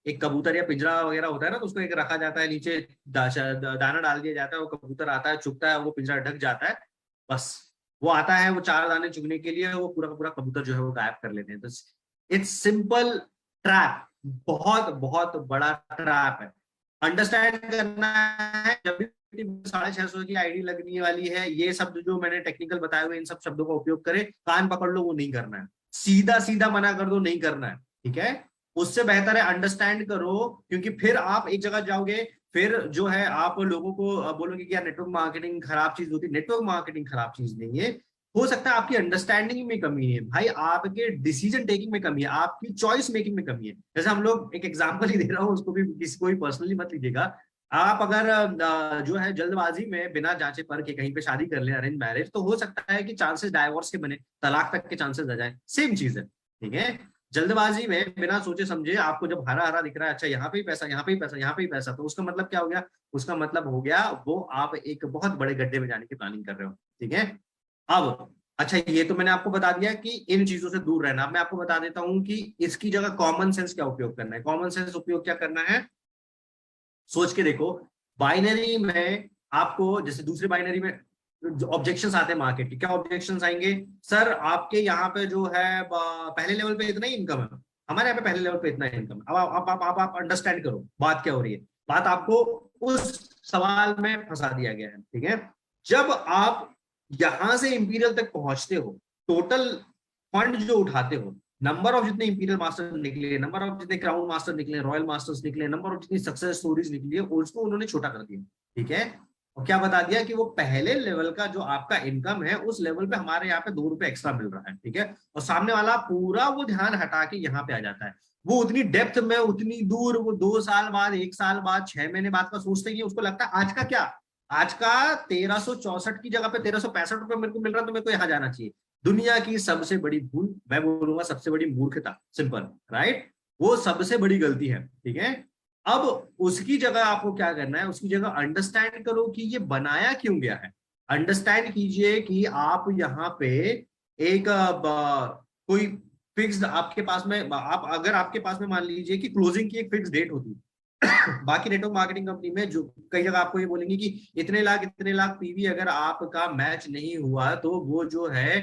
एक कबूतर या पिंजरा वगैरह होता है ना, तो उसको एक रखा जाता है नीचे, दाना डाल दिया जाता है, वो कबूतर आता है, चुगता है, वो पिंजरा ढक जाता है, बस वो आता है, वो 4 दाने चुगने के लिए, वो पूरा का पूरा कबूतर जो है वो गायब कर लेते हैं। तो इट्स सिंपल ट्रैप, बहुत बहुत बड़ा ट्रैप है। अंडरस्टैंड करना है, जब भी 650 की आईडी लगने वाली है, ये शब्द जो मैंने टेक्निकल बताए हुए इन सब शब्दों का उपयोग करें, कान पकड़ लो, वो नहीं करना है, सीधा सीधा मना कर दो, नहीं करना है। ठीक है, उससे बेहतर है अंडरस्टैंड करो, क्योंकि फिर आप एक जगह जाओगे, फिर जो है आप लोगों को बोलोगे कि यार नेटवर्क मार्केटिंग खराब चीज होती है। नेटवर्क मार्केटिंग खराब चीज नहीं है, हो सकता है आपकी अंडरस्टैंडिंग में कमी है भाई, आपके डिसीजन टेकिंग में कमी है, आपकी चॉइस मेकिंग में कमी है। जैसे हम लोग, एक एग्जांपल ही दे रहा हूँ, उसको भी किसी को भी पर्सनली मत लीजिएगा। आप अगर जो है जल्दबाजी में बिना जांचे परखे कहीं पे शादी कर ले, अरेंज मैरिज, तो हो सकता है कि चांसेस डाइवोर्स के बने, तलाक तक के चांसेस आ जाए। सेम चीज है, ठीक है। जल्दबाजी में बिना सोचे समझे आपको जब हरा हरा दिख रहा है, अच्छा यहाँ पे ही पैसा, यहाँ पे ही पैसा, यहाँ पे ही पैसा, तो उसका मतलब क्या हो गया? उसका मतलब हो गया वो आप एक बहुत बड़े गड्ढे में जाने की प्लानिंग कर रहे हो, ठीक है। अब अच्छा, ये तो मैंने आपको बता दिया कि इन चीजों से दूर रहना। अब मैं आपको बता देता हूं कि इसकी जगह कॉमन सेंस क्या उपयोग करना है। कॉमन सेंस उपयोग क्या करना है, सोच के देखो। बाइनरी में आपको, जैसे दूसरे बाइनरी में ऑब्जेक्शंस आते हैं मार्केट के, क्या ऑब्जेक्शंस आएंगे? सर आपके यहाँ पे जो है पहले लेवल पे इतना ही इनकम है, हमारे यहाँ पे पहले लेवल पे इतना ही इनकम है। अब आप अंडरस्टैंड करो बात क्या हो रही है। बात आपको उस सवाल में फंसा दिया गया है, ठीक है। जब आप यहां से इंपीरियल तक पहुंचते हो, टोटल फंड जो उठाते हो, नंबर ऑफ जितने इंपीरियल मास्टर निकले, नंबर ऑफ जितने क्राउन मास्टर निकले, रॉयल मास्टर्स निकले, नंबर ऑफ जितनी सक्सेस स्टोरीज निकली है, उसको उन्होंने छोटा कर दिया, ठीक है। और क्या बता दिया कि वो पहले लेवल का जो आपका इनकम है, उस लेवल पे हमारे यहाँ पे 2 रुपए एक्स्ट्रा मिल रहा है, ठीक है। और सामने वाला पूरा वो ध्यान हटा के यहाँ पे आ जाता है। वो उतनी डेप्थ में, उतनी दूर, वो 2 साल बाद, 1 साल बाद, 6 महीने बाद का सोचते ही उसको लगता है आज का क्या, आज का 1364 की जगह पे 1365 रुपए मेरे को मिल रहा है, तो मेरे को यहाँ जाना चाहिए। दुनिया की सबसे बड़ी भूल, मैं बोलूंगा सबसे बड़ी मूर्खता, सिंपल, राइट। वो सबसे बड़ी गलती है, ठीक है। अब उसकी जगह आपको क्या करना है, उसकी जगह अंडरस्टैंड करो कि ये बनाया क्यों गया है। अंडरस्टैंड कीजिए कि आप यहाँ पे एक कोई फिक्स्ड आपके पास में, आप अगर आपके पास में मान लीजिए कि क्लोजिंग की एक फिक्स डेट होती है। बाकी नेटवर्क मार्केटिंग कंपनी में जो कई जगह आपको ये बोलेंगे कि इतने लाख पीवी अगर आपका मैच नहीं हुआ तो वो जो है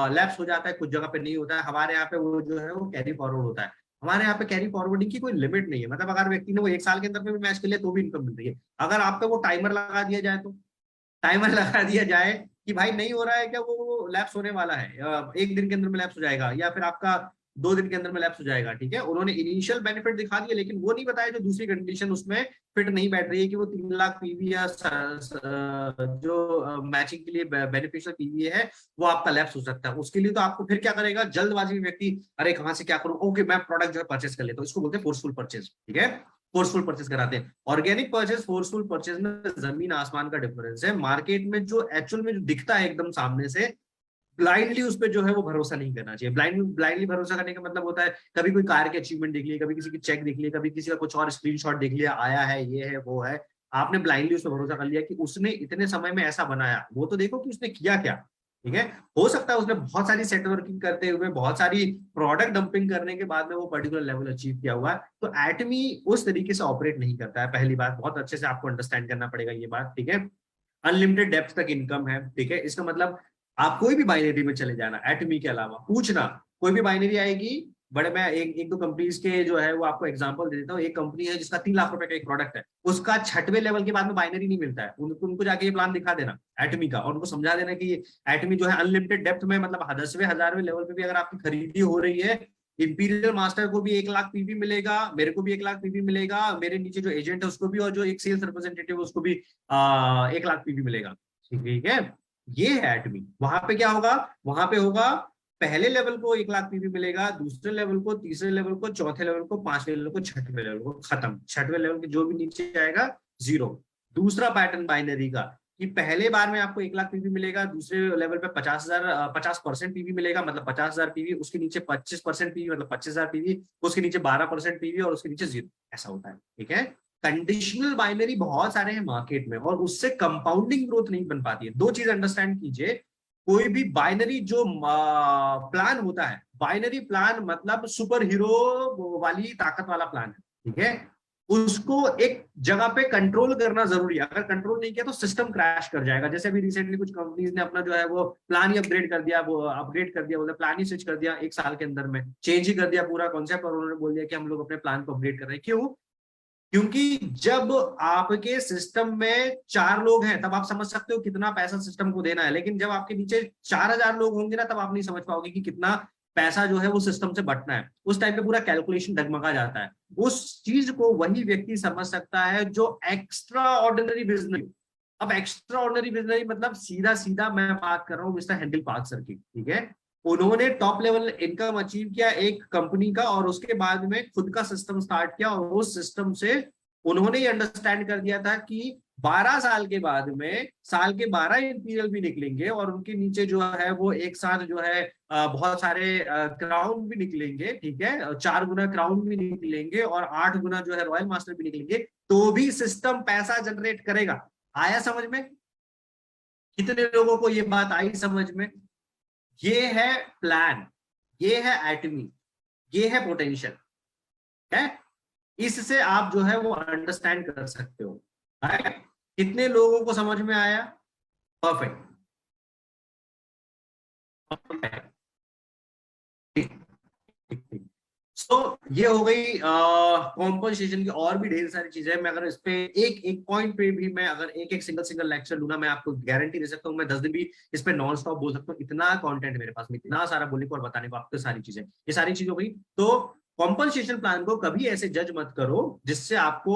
लैप्स हो जाता है, कुछ जगह पे नहीं होता है। हमारे यहाँ पे वो जो है वो कैरी फॉरवर्ड होता है। हमारे यहाँ पे कैरी फॉरवर्डिंग की कोई लिमिट नहीं है, मतलब अगर व्यक्ति ने वो 1 साल के अंदर में भी मैच कर लिया तो भी इनकम मिल रही है। अगर आप पे वो टाइमर लगा दिया जाए, तो टाइमर लगा दिया जाए कि भाई नहीं हो रहा है क्या, वो लैप्स होने वाला है, 1 दिन के अंदर में लैप्स हो जाएगा, या फिर आपका 2 दिन के अंदर में लैप्स हो जाएगा, ठीक है। उन्होंने इनिशियल बेनिफिट दिखा दिए, लेकिन वो नहीं बताया जो दूसरी कंडीशन उसमें फिट नहीं बैठ रही है, कि वो 3 लाख पीवी या जो मैचिंग के लिए बेनिफिशियल पीवी है, वो आपका लैप्स हो सकता है। उसके लिए तो आपको फिर क्या करेगा, जल्दबाजी में व्यक्ति, अरे कहां से क्या करूं, ओके मैं प्रोडक्ट जो है परचेस कर लेता हूं, इसको बोलते हैं फोर्सफुल परचेज, ठीक है। फोर्सफुल परचेज कराते हैं। ऑर्गेनिक परचेज, फोर्सफुल परचेज में जमीन आसमान का डिफरेंस है। मार्केट में जो एक्चुअल में जो दिखता है एकदम सामने से, ब्लाइंडली उस पर जो है वो भरोसा नहीं करना चाहिए। ब्लाइंडली भरोसा करने का मतलब होता है, कभी कोई कार की अचीवमेंट देख ली, कभी किसी की चेक देख लिया, कभी किसी का कुछ और स्क्रीनशॉट देख लिया, आया है, ये है, वो है, आपने ब्लाइंडली उस पर भरोसा कर लिया कि उसने इतने समय में ऐसा बनाया। वो तो देखो कि उसने किया क्या, ठीक है। हो सकता है उसने बहुत सारी सेट वर्किंग करते हुए, बहुत सारी प्रोडक्ट डंपिंग करने के बाद में वो पर्टिकुलर लेवल अचीव किया हुआ है। तो एटमी उस तरीके से ऑपरेट नहीं करता है। पहली बात, बहुत अच्छे से आपको अंडरस्टैंड करना पड़ेगा ये बात, ठीक है। अनलिमिटेड डेप्थ तक इनकम है, ठीक है। इसका मतलब आप कोई भी बाइनरी में चले जाना, एटमी के अलावा पूछना, कोई भी बाइनरी आएगी। बड़े मैं एक दो कंपनीज के जो है वो आपको एग्जांपल दे देता हूँ। एक कंपनी है जिसका 3 लाख रुपए का एक प्रोडक्ट है, उसका 6वें लेवल के बाद में बाइनरी नहीं मिलता है। उनको जाके ये प्लान दिखा देना एटमी का, और उनको समझा देना कि एटमी जो है अनलिमिटेड डेप्थ में, मतलब 10वें 1000वें लेवल पे भी अगर आपकी खरीदी हो रही है, इंपीरियल मास्टर को भी 1 लाख पीवी मिलेगा, मेरे को भी 1 लाख पीवी मिलेगा, मेरे नीचे जो एजेंट है उसको भी, और जो एक सेल्स रिप्रेजेंटेटिव उसको भी 1 लाख पीवी मिलेगा, ठीक है। ये है एटमी। वहां पे क्या होगा, वहां पे होगा पहले लेवल को 1 लाख पीवी मिलेगा, दूसरे लेवल को, तीसरे लेवल को, चौथे लेवल को, 5वें लेवल को, 6वें लेवल को, खत्म। 6वें लेवल के जो भी नीचे आएगा, जीरो। दूसरा पैटर्न बाइनरी का, कि पहले बार में आपको 1 लाख पीवी मिलेगा, दूसरे लेवल पे 50% पीवी मिलेगा, मतलब 50,000 पीवी, उसके नीचे 25% पीवी मतलब 25,000 पीवी, उसके नीचे 12% पीवी, और उसके नीचे जीरो। ऐसा होता है, ठीक है। कंडीशनल बाइनरी बहुत सारे हैं मार्केट में, और उससे कंपाउंडिंग ग्रोथ नहीं बन पाती है। दो चीज अंडरस्टैंड कीजिए, कोई भी बाइनरी जो प्लान होता है, बाइनरी प्लान मतलब सुपर हीरो वाली ताकत वाला प्लान है, ठीक है। उसको एक जगह पे कंट्रोल करना जरूरी है। अगर कंट्रोल नहीं किया तो सिस्टम क्रैश कर जाएगा। जैसे अभी रिसेंटली कुछ कंपनीज ने अपना जो है वो प्लान ही अपग्रेड कर दिया, वो अपग्रेड कर दिया, मतलब प्लान ही स्विच कर दिया, 1 साल के अंदर में चेंज ही कर दिया पूरा कॉन्सेप्ट, और उन्होंने बोल दिया कि हम लोग अपने प्लान को अपग्रेड कर रहे हैं। क्यों? क्योंकि जब आपके सिस्टम में 4 लोग हैं तब आप समझ सकते हो कितना पैसा सिस्टम को देना है, लेकिन जब आपके नीचे 4000 लोग होंगे ना, तब आप नहीं समझ पाओगे कि कितना पैसा जो है वो सिस्टम से बटना है। उस टाइम पे पूरा कैलकुलेशन डगमगा जाता है। उस चीज को वही व्यक्ति समझ सकता है जो एक्स्ट्रा ऑर्डिनरी बिजनरी। अब एक्स्ट्रा ऑर्डिनरी बिजनरी मतलब सीधा सीधा मैं बात कर रहा हूँ मिस्टर हैंडल पार्क सर की, ठीक है। उन्होंने टॉप लेवल इनकम अचीव किया एक कंपनी का, और उसके बाद में खुद का सिस्टम स्टार्ट किया, और उस सिस्टम से उन्होंने ये अंडरस्टैंड कर दिया था कि 12 साल के बाद में साल के 12 इंपीरियल भी निकलेंगे और उनके नीचे जो है वो एक साथ जो है बहुत सारे क्राउन भी निकलेंगे, ठीक है, 4 गुना क्राउन भी निकलेंगे और 8 गुना जो है रॉयल मास्टर भी निकलेंगे, तो भी सिस्टम पैसा जनरेट करेगा। आया समझ में? कितने लोगों को ये बात आई समझ में? ये है प्लान, ये है एटमी, ये है पोटेंशियल, है। इससे आप जो है वो अंडरस्टैंड कर सकते हो। कितने लोगों को समझ में आया? परफेक्ट। तो ये हो गई कॉम्पनसेशन की। और भी ढेर सारी चीजें, मैं अगर इस पे एक एक पॉइंट पे भी मैं अगर एक एक सिंगल लेक्चर लूँ ना, मैं आपको गारंटी दे सकता हूँ मैं 10 दिन भी इस पे नॉन स्टॉप बोल सकता हूँ। इतना कंटेंट मेरे पास में, इतना सारा बोलने को और बताने को आपको सारी चीजें, ये सारी चीज हो गई। तो कॉम्पनसेशन प्लान को कभी ऐसे जज मत करो जिससे आपको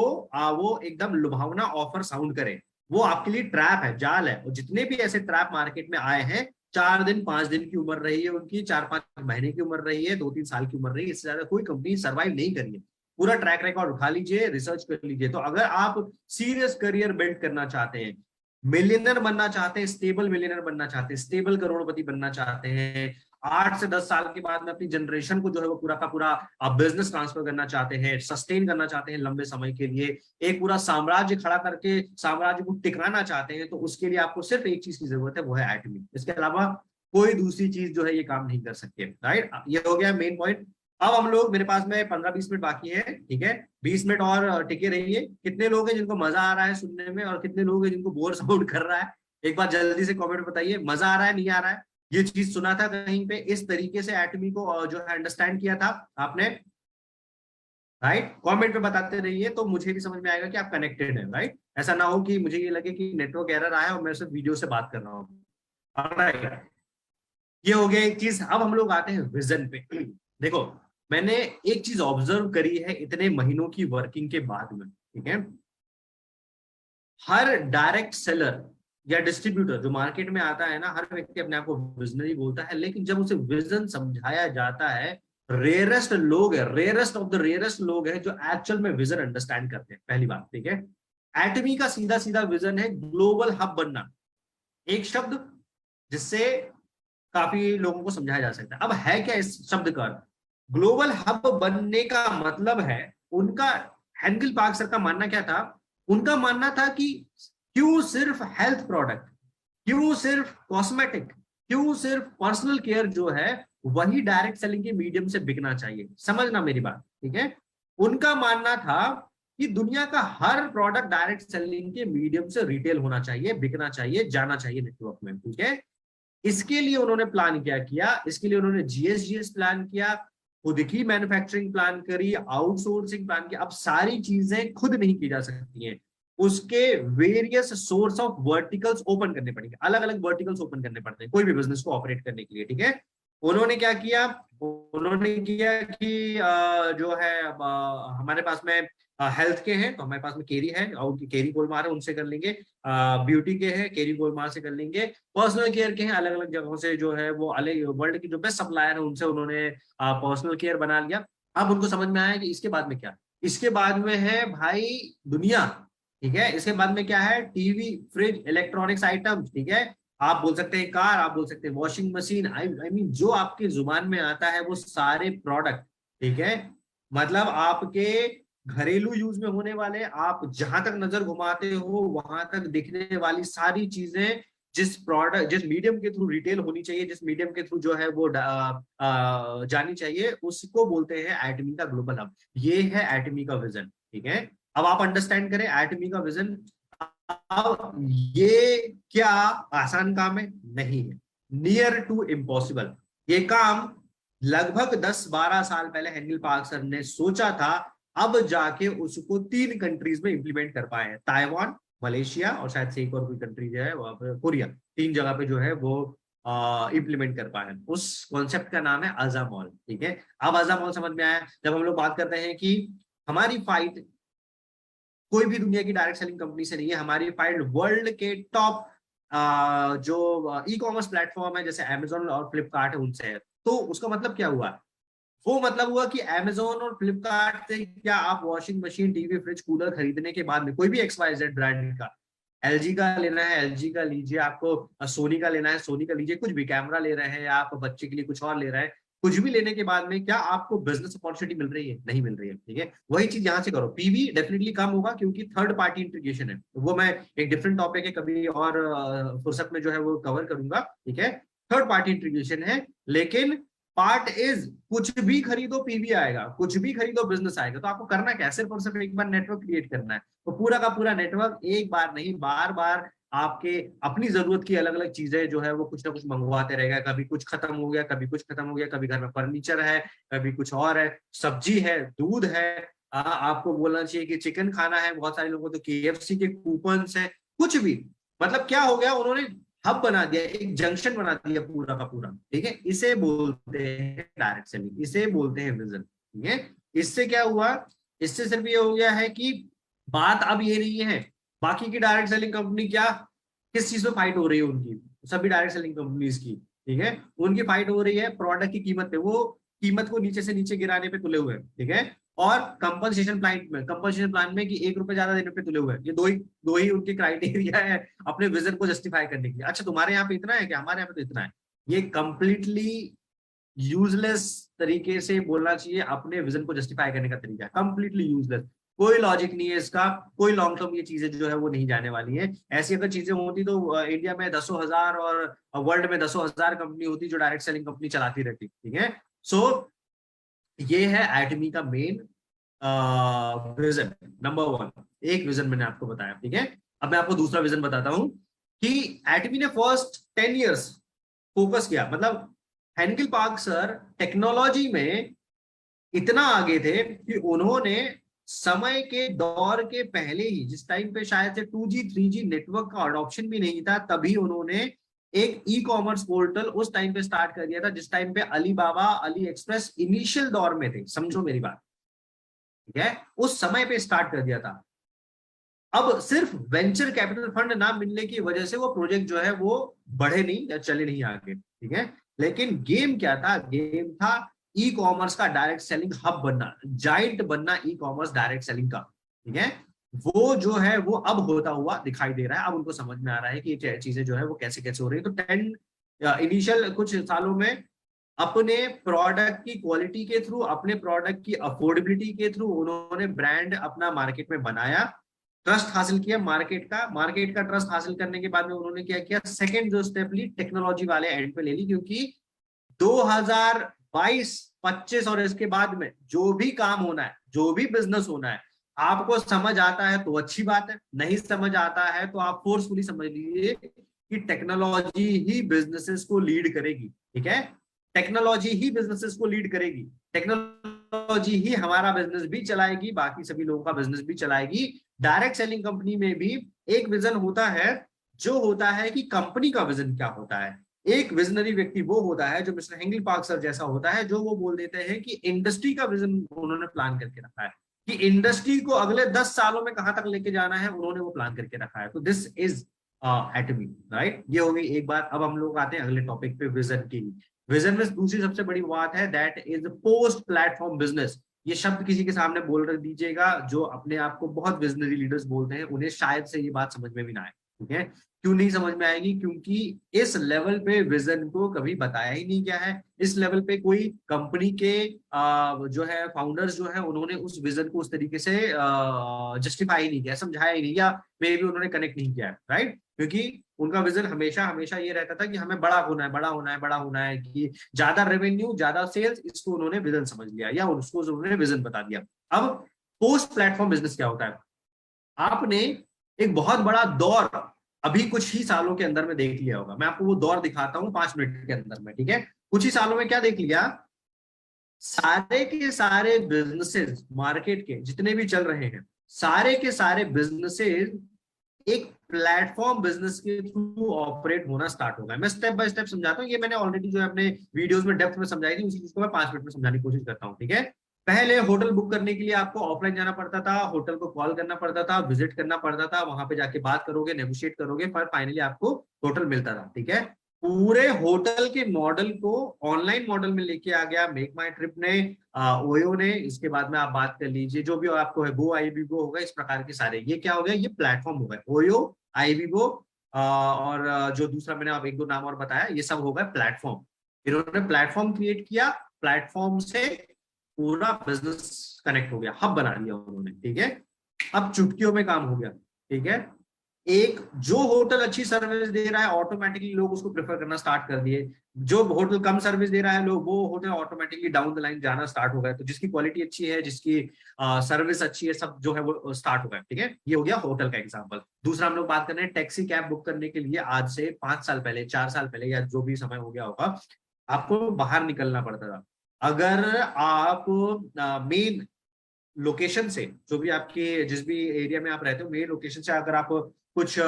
वो एकदम लुभावना ऑफर साउंड करे। वो आपके लिए ट्रैप है, जाल है। और जितने भी ऐसे ट्रैप मार्केट में आए हैं, 4 दिन 5 दिन की उम्र रही है उनकी, 4-5 महीने की उम्र रही है, 2-3 साल की उम्र रही है, इससे ज्यादा कोई कंपनी सर्वाइव नहीं करी है। पूरा ट्रैक रिकॉर्ड उठा लीजिए, रिसर्च कर लीजिए। तो अगर आप सीरियस करियर बिल्ड करना चाहते हैं, मिलियनर बनना चाहते हैं, स्टेबल मिलियनर बनना चाहते हैं, स्टेबल करोड़पति बनना चाहते हैं, 8 से 10 साल के बाद में अपनी जनरेशन को जो है वो पूरा का पूरा बिजनेस ट्रांसफर करना चाहते हैं, सस्टेन करना चाहते हैं लंबे समय के लिए, एक पूरा साम्राज्य खड़ा करके साम्राज्य को टिकाना चाहते हैं, तो उसके लिए आपको सिर्फ एक चीज की जरूरत है, वो है एटमी। इसके अलावा कोई दूसरी चीज जो है ये काम नहीं कर सकते। राइट, ये हो गया मेन पॉइंट। अब हम लोग, मेरे पास में 15-20 मिनट बाकी है, ठीक है, 20 मिनट और टिके रहिए। कितने लोग हैं जिनको मजा आ रहा है सुनने में, और कितने लोग हैं जिनको बोर साउंड कर रहा है? एक बार जल्दी से कमेंट बताइए, मजा आ रहा है, नहीं आ रहा है? ये चीज सुना था कहीं पे, इस तरीके से एटमी को जो है अंडरस्टैंड किया था आपने? राइट, कमेंट पे बताते रहिए, तो मुझे भी समझ में आएगा कि आप कनेक्टेड है। राइट, ऐसा ना हो कि मुझे ये लगे कि नेटवर्क एरर आया और मैं सिर्फ वीडियो से बात कर रहा हूँ। राइट, ये हो गया एक चीज। अब हम लोग आते हैं विजन पे। देखो, मैंने एक चीज ऑब्जर्व करी है इतने महीनों की वर्किंग के बाद में, ठीक है, हर डायरेक्ट सेलर या डिस्ट्रीब्यूटर जो मार्केट में आता है ना, हर व्यक्ति अपने आप को विजनरी बोलता है, लेकिन जब उसे विजन समझाया जाता है, रेयरेस्ट लोग है, रेयरेस्ट ऑफ द रेयरेस्ट लोग है जो एक्चुअल में विजन अंडरस्टैंड करते हैं। पहली बात, ठीक है, एटमी का सीधा सीधा विजन है ग्लोबल हब बनना, एक शब्द जिससे काफी लोगों को समझाया जा सकता है। अब है क्या इस शब्द का? ग्लोबल हब बनने का मतलब है, उनका हेंगल पार्क सर का मानना क्या था? उनका मानना था कि क्यों सिर्फ हेल्थ प्रोडक्ट, क्यों सिर्फ कॉस्मेटिक, क्यों सिर्फ पर्सनल केयर जो है वही डायरेक्ट सेलिंग के मीडियम से बिकना चाहिए। समझना मेरी बात, ठीक है। उनका मानना था कि दुनिया का हर प्रोडक्ट डायरेक्ट सेलिंग के मीडियम से रिटेल होना चाहिए, बिकना चाहिए, जाना चाहिए नेटवर्क में, ठीक है। इसके लिए उन्होंने प्लान क्या किया? इसके लिए उन्होंने जीएसजीएस प्लान किया, खुद की मैन्युफैक्चरिंग प्लान करी, आउटसोर्सिंग प्लान किया। अब सारी चीजें खुद नहीं की जा सकती हैं, उसके various source of verticals open करने पड़ेंगे, अलग अलग वर्टिकल्स ओपन करने पड़ते हैं कोई भी बिजनेस को ऑपरेट करने के लिए, ठीक है। उन्होंने क्या किया? उन्होंने किया कि जो है हमारे पास में हेल्थ के हैं तो हमारे पास में केरी है, और केरी गोलमार है, उनसे कर लेंगे। ब्यूटी के हैं, केरी गोलमार से कर लेंगे। पर्सनल केयर के हैं, अलग अलग जगहों से जो है वो अलग वर्ल्ड की जो बेस्ट सप्लायर है उनसे उन्होंने पर्सनल केयर बना लिया। अब उनको समझ में आया कि इसके बाद में क्या? इसके बाद में है भाई दुनिया, ठीक है। इसके बाद में क्या है? टीवी, फ्रिज, इलेक्ट्रॉनिक्स आइटम्स, ठीक है। आप बोल सकते हैं कार, आप बोल सकते हैं वॉशिंग मशीन, आई मीन जो आपकी जुबान में आता है वो सारे प्रोडक्ट, ठीक है। मतलब आपके घरेलू यूज में होने वाले, आप जहां तक नजर घुमाते हो वहां तक दिखने वाली सारी चीजें, जिस प्रोडक्ट, जिस मीडियम के थ्रू रिटेल होनी चाहिए, जिस मीडियम के थ्रू जो है वो जानी चाहिए, उसको बोलते हैं एटमी का ग्लोबल हब। ये है एटमी का विजन, ठीक है। अब आप अंडरस्टैंड करें एटमी का विजन। अब ये क्या आसान काम है? नहीं है, नियर टू इम्पॉसिबल। ये काम लगभग 10-12 साल पहले हेनरी पार्क सर ने सोचा था, अब जाके उसको 3 कंट्रीज में इंप्लीमेंट कर पाए हैं, ताइवान, मलेशिया और शायद से एक और कोई कंट्री जो है वहां पर कोरिया। 3 जगह पे जो है वो इंप्लीमेंट कर पाए हैं। उस कॉन्सेप्ट का नाम है अज़ामॉल, ठीक है। अब अज़ामॉल समझ में आया? जब हम लोग बात करते हैं कि हमारी फाइट कोई भी दुनिया की डायरेक्ट सेलिंग कंपनी से नहीं है, हमारी फाइट वर्ल्ड के टॉप जो ई कॉमर्स प्लेटफॉर्म है जैसे अमेजोन और फ्लिपकार्ट है उनसे है। तो उसका मतलब क्या हुआ? वो मतलब हुआ कि Amazon और फ्लिपकार्ट से क्या आप washing machine, TV, fridge, cooler खरीदने के बाद में कोई भी XYZ ब्रांड का, एलजी का लेना है एलजी का लीजिए, आपको सोनी का लेना है सोनी का लीजिए, कुछ भी कैमरा ले रहे हैं या आप बच्चे के लिए कुछ और ले रहे हैं, कुछ भी लेने के बाद में क्या आपको बिजनेस अपॉर्चुनिटी मिल रही है? नहीं मिल रही है। ठीक है, वही चीज यहाँ से करो। पीवी डेफिनेटली कम होगा क्योंकि थर्ड पार्टी इंटीग्रेशन है, वो मैं एक डिफरेंट टॉपिक है, कभी और फुर्सत में जो है वो कवर करूंगा। ठीक है, थर्ड पार्टी इंटीग्रेशन है, लेकिन पार्ट इज कुछ भी खरीदो पीवी आएगा, कुछ भी खरीदो बिजनेस आएगा। तो आपको करना क्या है? सिर्फ और सिर्फ एक बार नेटवर्क क्रिएट करना है। तो पूरा का पूरा नेटवर्क एक बार नहीं, बार बार आपके अपनी जरूरत की अलग अलग चीजें जो है वो कुछ ना कुछ मंगवाते रहेगा। कभी कुछ खत्म हो गया, कभी कुछ खत्म हो गया, कभी घर में फर्नीचर है, कभी कुछ और है, सब्जी है, दूध है, आपको बोलना चाहिए कि चिकन खाना है, बहुत सारे लोगों को तो KFC के कूपन है, कुछ भी। मतलब क्या हो गया, उन्होंने हब बना दिया, एक जंक्शन बना दिया पूरा का पूरा। ठीक है, इसे बोलते हैं डायरेक्ट सेलिंग, इसे बोलते हैं विजन। ठीक है, इससे क्या हुआ, इससे सिर्फ ये हो गया है कि बात अब ये नहीं है बाकी की डायरेक्ट सेलिंग कंपनी क्या किस चीज में फाइट हो रही है उनकी, सभी डायरेक्ट सेलिंग कंपनीज की। ठीक है, उनकी फाइट हो रही है प्रोडक्ट की कीमत पे, वो कीमत को नीचे से नीचे गिराने पे तुले हुए हैं। ठीक है, और कंपनसेशन प्लान में कि 1 रुपए ज्यादा देने पे तुले हुए हैं। ये दो ही उनके क्राइटेरिया है अपने विजन को जस्टिफाई करने के लिए। अच्छा तुम्हारे यहाँ पे इतना है क्या, हमारे यहाँ पे तो इतना है। ये कंप्लीटली यूजलेस तरीके से बोलना चाहिए, अपने विजन को जस्टिफाई करने का तरीका है कंप्लीटली यूजलेस। कोई लॉजिक नहीं है इसका, कोई लॉन्ग टर्म ये चीजें जो है वो नहीं जाने वाली है। ऐसी अगर चीजें होती तो इंडिया में 10,000 और वर्ल्ड में 10,000 कंपनी होती जो डायरेक्ट सेलिंग कंपनी चलाती रहती। ठीक है, सो ये है एटमी का मेन विजन नंबर 1। एक विजन मैंने आपको बताया। ठीक है, अब मैं आपको दूसरा विजन बताता हूं कि एटमी ने फर्स्ट 10 years फोकस किया। मतलब हेनकिल पार्क सर टेक्नोलॉजी में इतना आगे थे कि उन्होंने समय के दौर के पहले ही, जिस टाइम पे शायद से 2G 3G नेटवर्क का अडॉप्शन भी नहीं था, तभी उन्होंने एक ई कॉमर्स पोर्टल उस टाइम पे स्टार्ट कर दिया था जिस टाइम पे अलीबाबा, अली एक्सप्रेस इनिशियल दौर में थे। समझो मेरी बात। ठीक है, उस समय पे स्टार्ट कर दिया था। अब सिर्फ वेंचर कैपिटल फंड ना मिलने की वजह से वो प्रोजेक्ट जो है वो बढ़े नहीं या चले नहीं आगे। ठीक है, लेकिन गेम क्या था, गेम था ई कॉमर्स का डायरेक्ट सेलिंग हब बनना, जाइंट बनना ई कॉमर्स डायरेक्ट सेलिंग का। ठीक है, वो जो है वो अब होता हुआ दिखाई दे रहा है। अब उनको समझ में आ रहा है कि ये चीजें जो है वो कैसे कैसे हो रही है। तो 10 इनिशियल कुछ सालों में अपने प्रोडक्ट की क्वालिटी के थ्रू, अपने प्रोडक्ट की अफोर्डेबिलिटी के थ्रू उन्होंने ब्रांड अपना मार्केट में बनाया, ट्रस्ट हासिल किया मार्केट का ट्रस्ट हासिल करने के बाद में उन्होंने क्या किया, सेकंड जो स्टेप ली, टेक्नोलॉजी वाले एंड पे ले ली। क्योंकि 2022-25 और इसके बाद में जो भी काम होना है, जो भी बिजनेस होना है, आपको समझ आता है तो अच्छी बात है, नहीं समझ आता है तो आप फोर्सफुली समझ लीजिए कि टेक्नोलॉजी ही बिजनेसेस को लीड करेगी। ठीक है, टेक्नोलॉजी ही बिजनेसेस को लीड करेगी, टेक्नोलॉजी ही हमारा बिजनेस भी चलाएगी, बाकी सभी लोगों का बिजनेस भी चलाएगी। डायरेक्ट सेलिंग कंपनी में भी एक विजन होता है, जो होता है कि कंपनी का विजन क्या होता है। एक विजनरी व्यक्ति वो होता है जो मिस्टर हेंगल पार्क सर जैसा होता है, जो वो बोल देते हैं कि इंडस्ट्री का विजन उन्होंने प्लान करके रखा है कि इंडस्ट्री को अगले 10 सालों में कहां तक लेके जाना है, उन्होंने वो प्लान करके रखा है। तो दिस इज एटमी, राइट। ये हो गई एक बात। अब हम लोग आते हैं अगले टॉपिक पे, विजन की। विजन में दूसरी सबसे बड़ी बात है that is post platform business. ये शब्द किसी के सामने बोल रख दीजिएगा जो अपने आप को बहुत विजनरी लीडर्स बोलते हैं, उन्हें शायद से ये बात समझ में भी ना आए। ठीक है, क्यों नहीं समझ में आएगी? क्योंकि इस लेवल पे विजन को कभी बताया ही नहीं गया है। इस लेवल पे कोई कंपनी के जो है फाउंडर्स जो है उन्होंने उस विजन को उस तरीके से जस्टिफाई नहीं किया, समझाया ही नहीं, या मे भी उन्होंने कनेक्ट नहीं किया है, राइट। क्योंकि उनका विजन हमेशा हमेशा ये रहता था कि हमें बड़ा होना है, बड़ा होना है, बड़ा होना है, कि ज्यादा रेवेन्यू, ज्यादा सेल्स, इसको उन्होंने विजन समझ लिया या उसको उन्होंने विजन बता दिया। अब पोस्ट प्लेटफॉर्म बिजनेस क्या होता है? आपने एक बहुत बड़ा दौर अभी कुछ ही सालों के अंदर में देख लिया होगा। मैं आपको वो दौर दिखाता हूं 5 मिनट के अंदर में। ठीक है, कुछ ही सालों में क्या देख लिया, सारे के सारे बिजनेसेस मार्केट के जितने भी चल रहे हैं, सारे के सारे बिजनेसेस एक प्लेटफॉर्म बिजनेस के थ्रू ऑपरेट होना स्टार्ट होगा। मैं स्टेप बाय स्टेप समझाता हूँ, ये मैंने ऑलरेडी जो है अपने वीडियोस में डेप्थ में समझाई थी, उसी चीज को मैं 5 मिनट में समझाने की कोशिश करता हूँ। ठीक है, पहले होटल बुक करने के लिए आपको ऑफलाइन जाना पड़ता था, होटल को कॉल करना पड़ता था, विजिट करना पड़ता था, वहां पे जाके बात करोगे, नेगोशिएट करोगे, पर फाइनली आपको होटल मिलता था। ठीक है, पूरे होटल के मॉडल को ऑनलाइन मॉडल में लेके आ गया मेक माई ट्रिप ने, ओयो ने। इसके बाद में आप बात कर लीजिए जो भी आपको है, गो आईबीबो होगा, इस प्रकार के सारे, ये क्या हो गया, ये प्लेटफॉर्म हो गए, ओयो, आईबीबो, और जो दूसरा मैंने आप एक दो नाम और बताया, ये सब हो गए प्लेटफॉर्म। इन्होंने प्लेटफॉर्म क्रिएट किया, प्लेटफॉर्म से पूरा बिजनेस कनेक्ट हो गया, हब बना दिया उन्होंने, ठीक है। अब चुटकियों में काम हो गया, ठीक है। एक जो होटल अच्छी सर्विस दे रहा है, ऑटोमेटिकली लोग उसको प्रेफर करना स्टार्ट कर दिए। जो होटल कम सर्विस दे रहा है, लोग वो hotel automatically down the line जाना स्टार्ट हो गए। तो जिसकी क्वालिटी अच्छी है, जिसकी सर्विस अच्छी है, सब जो है वो स्टार्ट हो गया, ठीक है। ये हो गया होटल का एग्जांपल। दूसरा हम लोग बात कर रहे हैं टैक्सी कैब बुक करने के लिए। आज से 5 साल पहले, 4 साल पहले, या जो भी समय हो गया होगा, आपको बाहर निकलना पड़ता था। अगर आप मेन लोकेशन से, जो भी आपके जिस भी एरिया में आप रहते हो, मेन लोकेशन से अगर आप कुछ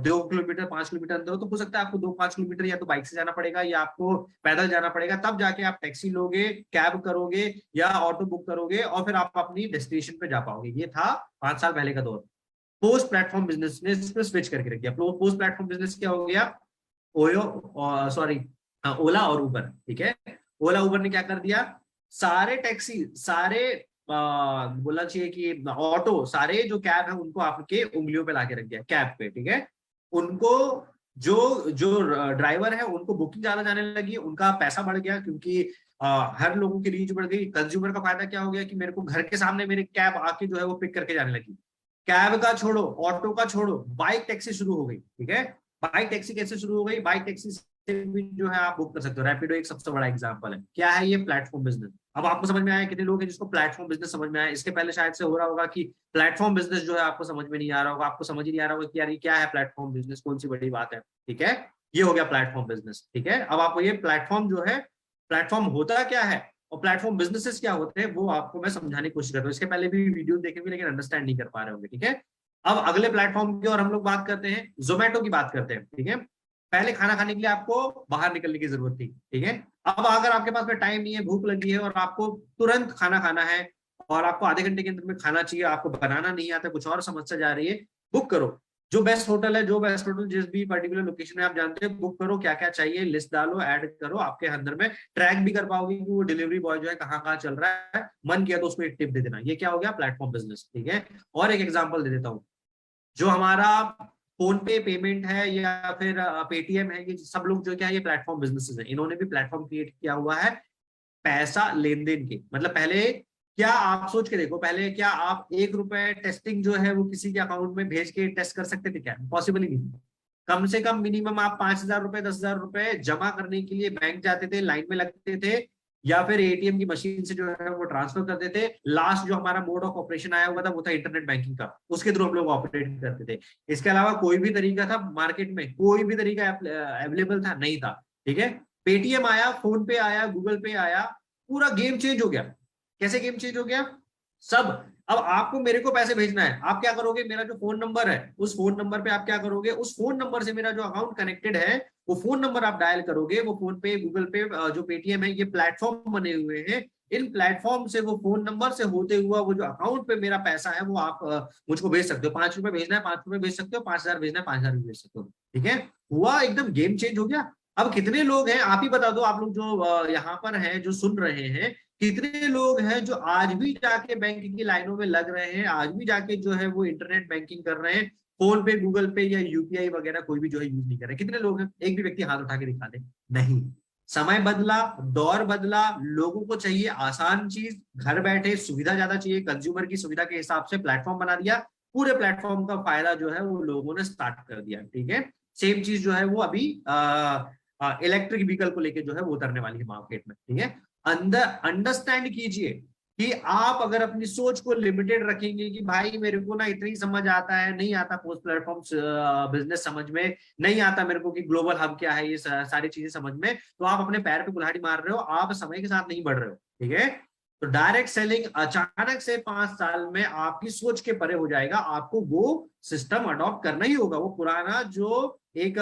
2 किलोमीटर 5 किलोमीटर अंदर हो, तो हो सकता है आपको 2-5 किलोमीटर या तो बाइक से जाना पड़ेगा या आपको पैदल जाना पड़ेगा, तब जाके आप टैक्सी लोगे, कैब करोगे या ऑटो बुक करोगे, और फिर आप अपनी डेस्टिनेशन पे जा पाओगे। ये था 5 साल पहले का दौर। पोस्ट प्लेटफॉर्म बिजनेस ने इस पे स्विच करके रख दिया। पोस्ट प्लेटफॉर्म बिजनेस क्या हो गया, ओयो, सॉरी, ओला और उबर, ठीक है। ओला उबर ने क्या कर दिया, सारे टैक्सी, सारे बोलना चाहिए कि ऑटो, सारे जो कैब है, उनको आपके उंगलियों पे लाके रख दिया, कैब पे, ठीक है। उनको जो जो ड्राइवर है, उनको बुकिंग ज्यादा जाने लगी, उनका पैसा बढ़ गया, क्योंकि हर लोगों की रीच बढ़ गई। कंज्यूमर का फायदा क्या हो गया कि मेरे को घर के सामने मेरे कैब आके जो है वो पिक करके जाने लगी। कैब का छोड़ो, ऑटो का छोड़ो, बाइक टैक्सी शुरू हो गई, ठीक है। बाइक टैक्सी कैसे शुरू हो गई, बाइक टैक्सी से भी जो है आप बुक कर सकते हो। रैपिडो एक सबसे बड़ा एग्जांपल है। क्या है ये, प्लेटफॉर्म बिजनेस। अब आपको समझ में आया कितने लोग हैं जिसको प्लेटफॉर्म बिजनेस समझ में आया। इसके पहले शायद से हो रहा होगा कि प्लेटफॉर्म बिजनेस जो है आपको समझ में नहीं आ रहा होगा, आपको समझ ही नहीं आ रहा होगा कि यार ये क्या है प्लेटफॉर्म बिजनेस, कौन सी बड़ी बात है, ठीक है। ये हो गया प्लेटफॉर्म बिजनेस, ठीक है। अब आपको ये प्लेटफॉर्म जो है, प्लेटफॉर्म होता क्या है और प्लेटफॉर्म बिजनेसेस क्या होते हैं, वो आपको मैं समझाने की कोशिश करता हूँ। इसके पहले भी वीडियो देखेंगे लेकिन अंडरस्टैंड नहीं कर पा रहे होंगे, ठीक है। अब अगले प्लेटफॉर्म की और हम लोग बात करते हैं, जोमेटो की बात करते हैं, ठीक है। पहले खाना खाने के लिए आपको बाहर निकलने की जरूरत थी, ठीक है। अब अगर आपके पास में टाइम नहीं है, भूख लगी है और आपको तुरंत खाना खाना है, और आपको आधे घंटे के अंदर में खाना चाहिए, आपको बनाना नहीं आता, कुछ और समस्या जा रही है, बुक करो। जो बेस्ट होटल है, जो बेस्ट होटल जिस भी पर्टिकुलर लोकेशन में आप जानते हो, बुक करो, क्या क्या चाहिए लिस्ट डालो, ऐड करो, आपके अंदर में ट्रैक भी कर पाओगे कि वो डिलीवरी बॉय जो है कहाँ कहाँ चल रहा है। मन किया तो उसको एक टिप दे देना। ये क्या हो गया, प्लेटफॉर्म बिजनेस, ठीक है। और एक एग्जांपल दे देता हूँ, जो हमारा फोन पे पेमेंट है या फिर पेटीएम है, ये सब लोग जो क्या है, ये प्लेटफॉर्म बिजनेसेस है। इन्होंने भी प्लेटफॉर्म क्रिएट किया हुआ है पैसा लेन देन के। मतलब पहले, क्या आप सोच के देखो, पहले क्या आप 1 रुपए टेस्टिंग जो है वो किसी के अकाउंट में भेज के टेस्ट कर सकते थे, क्या पॉसिबल ही नहीं। कम से कम मिनिमम आप 5,000 रुपए 10,000 रुपए जमा करने के लिए बैंक जाते थे, लाइन में लगते थे, या फिर एटीएम की मशीन से जो है वो ट्रांसफर करते थे। लास्ट जो हमारा मोड ऑफ ऑपरेशन आया हुआ था, वो था इंटरनेट बैंकिंग का, उसके थ्रू हम लोग ऑपरेट करते थे। इसके अलावा कोई भी तरीका था मार्केट में, कोई भी तरीका अवेलेबल था नहीं था, ठीक है। पेटीएम आया, फोन पे आया, गूगल पे आया, पूरा गेम चेंज हो गया। कैसे गेम चेंज हो गया, सब। अब आपको मेरे को पैसे भेजना है, आप क्या करोगे, मेरा जो फोन नंबर है, उस फोन नंबर पे आप क्या करोगे, उस फोन नंबर से मेरा जो अकाउंट कनेक्टेड है, वो फोन नंबर आप डायल करोगे। वो फोन पे, गूगल पे, जो पेटीएम है, ये प्लेटफॉर्म बने हुए हैं। इन प्लेटफॉर्म से, वो फोन नंबर से होते हुआ वो जो अकाउंट पे मेरा पैसा है, वो आप मुझको भेज सकते हो। 5 रुपए भेजना है, 5 रुपए भेज सकते हो, 5,000 भेजना है, 5,000 भी भेज सकते हो, ठीक है। हुआ एकदम गेम चेंज हो गया। अब कितने लोग हैं, आप ही बता दो, आप लोग जो यहाँ पर हैं, जो सुन रहे हैं, कितने लोग हैं जो आज भी जाके बैंक की लाइनों में लग रहे हैं, आज भी जाके जो है वो इंटरनेट बैंकिंग कर रहे हैं, फोन पे, गूगल पे या यूपीआई वगैरह कोई भी जो है यूज नहीं कर रहे। कितने लोग हैं, एक भी व्यक्ति हाथ उठा के दिखा दे। नहीं। समय बदला, दौर बदला, लोगों को चाहिए आसान चीज, घर बैठे सुविधा ज्यादा चाहिए, कंज्यूमर की सुविधा के हिसाब से प्लेटफॉर्म बना दिया। पूरे प्लेटफॉर्म का फायदा जो है वो लोगों ने स्टार्ट कर दिया, ठीक है। सेम चीज जो है वो अभी इलेक्ट्रिक व्हीकल को लेके जो है वो उतरने वाली है मार्केट में, ठीक है। अंदर अंडरस्टैंड कीजिए कि आप अगर अपनी सोच को लिमिटेड रखेंगे कि भाई मेरे को ना इतनी समझ आता है, नहीं आता पोस्ट प्लेटफॉर्म बिजनेस समझ में, नहीं आता मेरे को कि ग्लोबल हब क्या है, ये सारी चीजें समझ में, तो आप अपने पैर पे कुल्हाड़ी मार रहे हो, आप समय के साथ नहीं बढ़ रहे हो, ठीक है। तो डायरेक्ट सेलिंग अचानक से 5 साल में आपकी सोच के परे हो जाएगा। आपको वो सिस्टम अडॉप्ट करना ही होगा। वो पुराना जो एक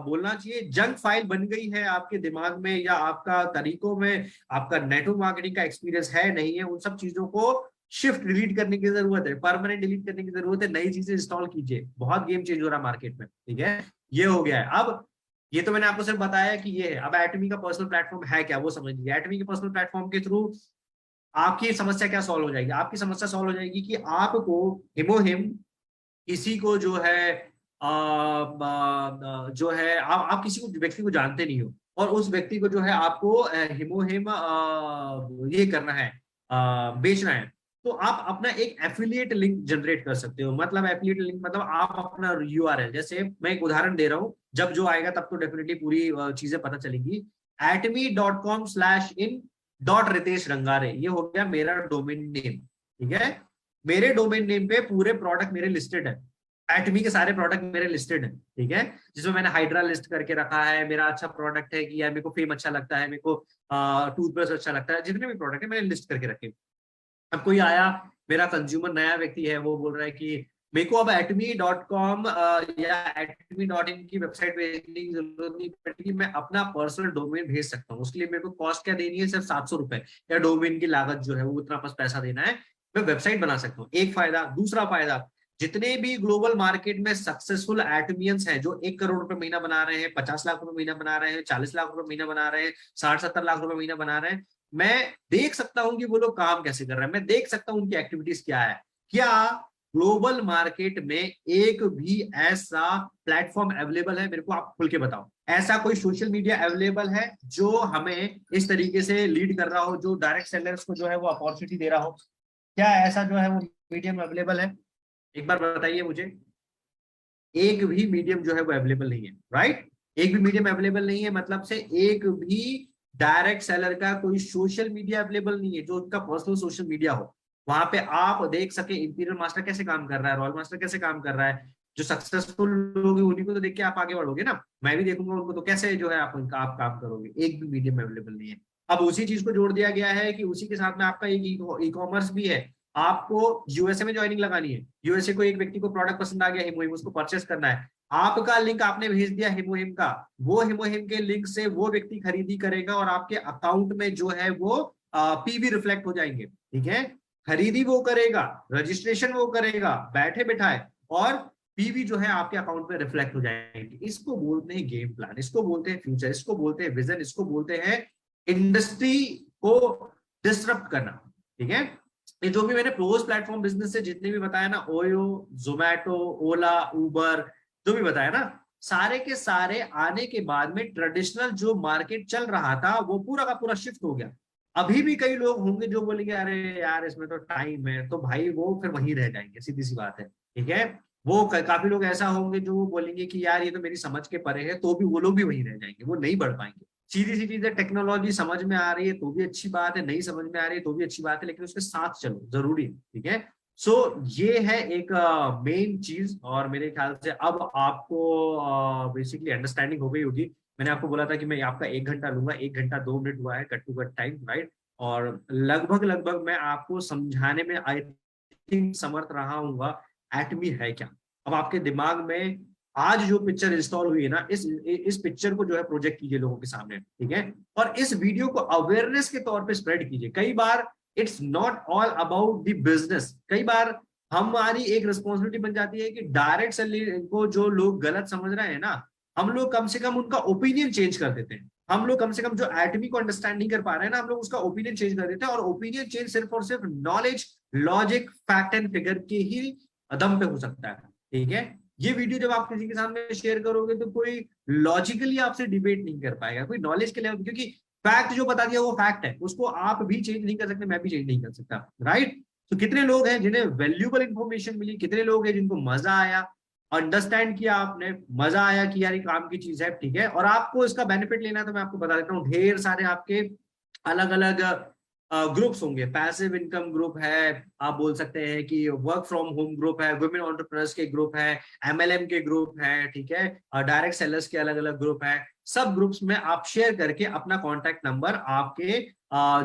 बोलना चाहिए जंक फाइल बन गई है आपके दिमाग में या आपका तरीकों में, आपका नेटवर्क मार्केटिंग का एक्सपीरियंस है नहीं है, उन सब चीजों को शिफ्ट डिलीट करने की जरूरत है, परमानेंट डिलीट करने की जरूरत है। नई चीजें इंस्टॉल कीजिए। बहुत गेम चेंज हो रहा है मार्केट में, ठीक है। ये हो गया है। अब ये तो मैंने आपको सिर्फ बताया कि ये है। अब एटमी का पर्सनल प्लेटफॉर्म है क्या, वो समझ लीजिए। एटमी के पर्सनल प्लेटफॉर्म के थ्रू आपकी समस्या क्या सॉल्व हो जाएगी? आपकी समस्या सॉल्व हो जाएगी कि आपको हिमोहिम किसी को जो है जो है आप किसी को व्यक्ति को जानते नहीं हो, और उस व्यक्ति को जो है आपको हिमोहिम ये करना है, बेचना है। तो आप अपना एक एफिलिएट लिंक जनरेट कर सकते हो। मतलब एफिलिएट लिंक मतलब आप अपना यूआरएल, जैसे मैं एक उदाहरण दे रहा हूँ, जब जो आएगा तब तो डेफिनेटली पूरी चीजें पता चलेगी। atme.com/in.ritesh रंगारे, ये हो गया मेरा डोमेन नेम, ठीक है। मेरे डोमेन नेम पे पूरे प्रोडक्ट मेरे लिस्टेड है, एटमी के सारे प्रोडक्ट मेरे लिस्टेड है, ठीक है। जिसमें मैंने हाइड्रा लिस्ट करके रखा है, मेरा अच्छा प्रोडक्ट है कि यार मेरे को फेम अच्छा लगता है, मेरे को टूथब्रश अच्छा लगता है, जितने भी प्रोडक्ट है मैंने लिस्ट करके रखे। अब कोई आया, मेरा कंज्यूमर नया व्यक्ति है, वो बोल रहा है कि मेरे को अब atme.com या atme.in की वेबसाइट भेजने की जरूरत नहीं पड़ेगी, मैं अपना पर्सनल डोमेन भेज सकता हूँ। उसके लिए मेरे को कॉस्ट क्या देनी है, सिर्फ 700 रुपए, या डोमेन की लागत जो है वो उतना बस पैसा देना है, मैं वेबसाइट बना सकता हूँ। एक फायदा। दूसरा फायदा, जितने भी ग्लोबल मार्केट में सक्सेसफुल एटमियंस हैं जो 1 करोड़ रुपए महीना बना रहे हैं, 50 लाख रुपए महीना बना रहे हैं, 40 लाख रुपए महीना बना रहे हैं, 60-70 लाख रुपए महीना बना रहे हैं, मैं देख सकता हूं कि वो लोग काम कैसे कर रहे हैं, मैं देख सकता हूं उनकी एक्टिविटीज क्या है। क्या ग्लोबल मार्केट में एक भी ऐसा प्लेटफॉर्म अवेलेबल है? मेरे को आप खुल के बताओ, ऐसा कोई सोशल मीडिया अवेलेबल है जो हमें इस तरीके से लीड कर रहा हो, जो डायरेक्ट सेलर्स को जो है वो अपॉर्चुनिटी दे रहा हो? क्या ऐसा जो है वो मीडियम अवेलेबल है? एक बार बताइए मुझे। एक भी मीडियम जो है वो अवेलेबल नहीं है, राइट। एक भी मीडियम अवेलेबल नहीं है, मतलब से एक भी डायरेक्ट सेलर का कोई सोशल मीडिया अवेलेबल नहीं है जो उनका पर्सनल सोशल मीडिया हो, वहां पे आप देख सके इंपीरियल मास्टर कैसे काम कर रहा है, रॉयल मास्टर कैसे काम कर रहा है। जो सक्सेसफुल लोग हैं उन्हीं को तो देख के आप आगे बढ़ोगे ना, मैं भी देखूंगा उनको, तो कैसे जो है आप काम करोगे? एक भी मीडियम अवेलेबल नहीं है। अब उसी चीज को जोड़ दिया गया है कि उसी के साथ में आपका एक ई कॉमर्स भी है। आपको यूएसए में ज्वाइनिंग लगानी है, यूएसए को एक व्यक्ति को प्रोडक्ट पसंद आ गया हिमोहिम, उसको परचेस करना है, आपका लिंक आपने भेज दिया हिमोहिम का, वो हिमोहिम के लिंक से वो व्यक्ति खरीदी करेगा और आपके अकाउंट में जो है वो पीवी रिफ्लेक्ट हो जाएंगे, ठीक है। खरीदी वो करेगा, रजिस्ट्रेशन वो करेगा बैठे बैठाए, और पीवी जो है आपके अकाउंट में रिफ्लेक्ट हो जाएंगे। इसको बोलते हैं गेम प्लान, इसको बोलते हैं फ्यूचर, इसको बोलते हैं विजन, इसको बोलते हैं इंडस्ट्री को डिसरप्ट करना, ठीक है। ये जो भी मैंने प्रोज प्लेटफॉर्म बिजनेस से जितने भी बताया ना, ओयो, जोमैटो, ओला, उबर, जो भी बताया ना, सारे के सारे आने के बाद में ट्रेडिशनल जो मार्केट चल रहा था वो पूरा का पूरा शिफ्ट हो गया। अभी भी कई लोग होंगे जो बोलेंगे अरे यार इसमें तो टाइम है, तो भाई वो फिर वहीं रह जाएंगे, सीधी सी बात है, ठीक है। वो काफी लोग ऐसा होंगे जो वो बोलेंगे कि यार ये तो मेरी समझ के परे है, तो भी वो लोग भी वहीं रह जाएंगे, वो नहीं बढ़ पाएंगे। सीधी सी चीज है, टेक्नोलॉजी समझ में आ रही है तो भी अच्छी बात है, नहीं समझ में आ रही है तो भी अच्छी बात है, लेकिन उसके साथ चलो, जरूरी है, ठीक है। सो ये है एक मेन चीज, और मेरे ख्याल से अब आपको बेसिकली अंडरस्टैंडिंग हो गई होगी। मैंने आपको बोला था कि मैं आपका 1 घंटा लूंगा, 1 घंटा 2 मिनट हुआ है, cut to cut time, right. और लगभग लगभग मैं आपको समझाने में आई थिंक समर्थ रहा हूँ एटमी है क्या। अब आपके दिमाग में आज जो पिक्चर इंस्टॉल हुई है ना, इस पिक्चर को जो है प्रोजेक्ट कीजिए लोगों के सामने, ठीक है। और इस वीडियो को अवेयरनेस के तौर पे स्प्रेड कीजिए। कई बार it's not all about the business, कई बार हमारी एक रिस्पॉन्सिबिलिटी बन जाती है कि डायरेक्ट सेलिंग को जो लोग गलत समझ रहे हैं ना, हम लोग कम से कम उनका ओपिनियन चेंज कर देते हैं। हम लोग कम से कम जो एटमी को अंडरस्टैंड नहीं कर पा रहे हैं ना, हम लोग उसका ओपिनियन चेंज कर देते हैं, और ओपिनियन चेंज सिर्फ और सिर्फ knowledge, logic, fact and figure के ही दम पे हो सकता है, ठीक है। ये वीडियो जब आप किसी के सामने शेयर करोगे तो कोई लॉजिकली आपसे डिबेट नहीं कर पाएगा, कोई नॉलेज के लेवल, क्योंकि फैक्ट जो बता दिया वो फैक्ट है, उसको आप भी चेंज नहीं कर सकते, मैं भी चेंज नहीं कर सकता, राइट। तो कितने लोग हैं जिन्हें वैल्यूएबल इंफॉर्मेशन मिली, कितने लोग हैं जिनको मजा आया, अंडरस्टैंड किया आपने, मजा आया कि यार ये काम की चीज है, ठीक है। और आपको इसका बेनिफिट लेना है तो मैं आपको बता देता हूँ, ढेर सारे आपके अलग अलग ग्रुप्स होंगे। पैसिव इनकम ग्रुप है, आप बोल सकते हैं कि वर्क फ्रॉम होम ग्रुप है, वुमेन एंटरप्रेन्योर्स के ग्रुप है, एमएलएम के ग्रुप है, ठीक है, डायरेक्ट सेलर्स के अलग अलग ग्रुप है। सब ग्रुप्स में आप शेयर करके अपना कॉन्टैक्ट नंबर आपके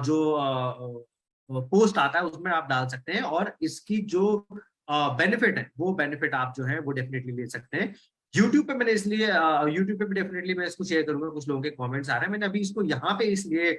जो पोस्ट आता है उसमें आप डाल सकते हैं, और इसकी जो बेनिफिट है वो बेनिफिट आप जो है वो डेफिनेटली ले सकते हैं। यूट्यूब पे मैंने इसलिए यूट्यूब पे भी डेफिनेटली मैं इसको शेयर करूंगा, कुछ लोगों के कमेंट्स आ रहे हैं, मैंने अभी इसको यहाँ पे इसलिए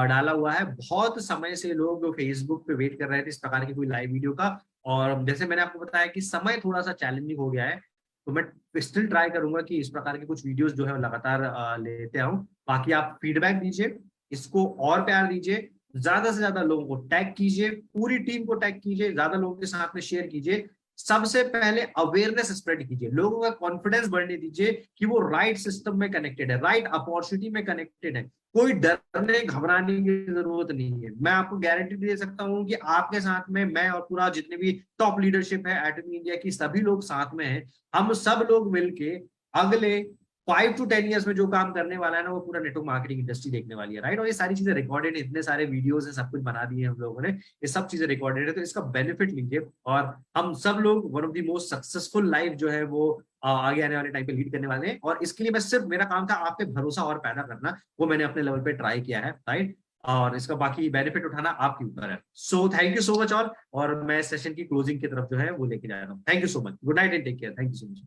डाला हुआ है, बहुत समय से लोग फेसबुक पे वेट कर रहे थे इस प्रकार की कोई लाइव वीडियो का, और जैसे मैंने आपको बताया कि समय थोड़ा सा चैलेंजिंग हो गया है, तो मैं स्टिल ट्राई करूंगा कि इस प्रकार के कुछ वीडियोस जो है लगातार लेते आऊं। बाकी आप फीडबैक दीजिए, इसको और प्यार दीजिए, ज्यादा से ज्यादा लोगों को टैग कीजिए, पूरी टीम को टैग कीजिए, ज्यादा लोगों के साथ में शेयर कीजिए। सबसे पहले अवेयरनेस स्प्रेड कीजिए, लोगों का कॉन्फिडेंस बढ़ने दीजिए कि वो राइट सिस्टम में कनेक्टेड है, राइट अपॉर्चुनिटी में कनेक्टेड है। कोई डरने घबराने की जरूरत नहीं है। मैं आपको गारंटी दे सकता हूं कि आपके साथ में मैं और पूरा जितने भी टॉप लीडरशिप है एटमी इंडिया की, सभी लोग साथ में हैं। हम सब लोग मिलके अगले 5 to 10 ईयर्स में जो काम करने वाला है ना, वो पूरा नेटवर्क मार्केटिंग इंडस्ट्री देखने वाली है, राइट। और ये सारी चीजें रिकॉर्डेड है, इतने सारे वीडियोस हैं, सब कुछ बना दिए हम लोगों ने, ये सब चीजें रिकॉर्डेड है, तो इसका बेनिफिट लीजिए। और हम सब लोग one of the most successful life जो है वो आगे आने वाले टाइम पे लीड करने वाले हैं। और इसके लिए मैं सिर्फ, मेरा काम था आप पे भरोसा और पैदा करना, वो मैंने अपने लेवल पे ट्राई किया है, राइट। और इसका बाकी बेनिफिट उठाना आपके ऊपर है। So thank you so much all. और मैं सेशन की क्लोजिंग की तरफ जो है वो लेके जा रहा हूँ। Thank you so much, good night and take care, thank you so much.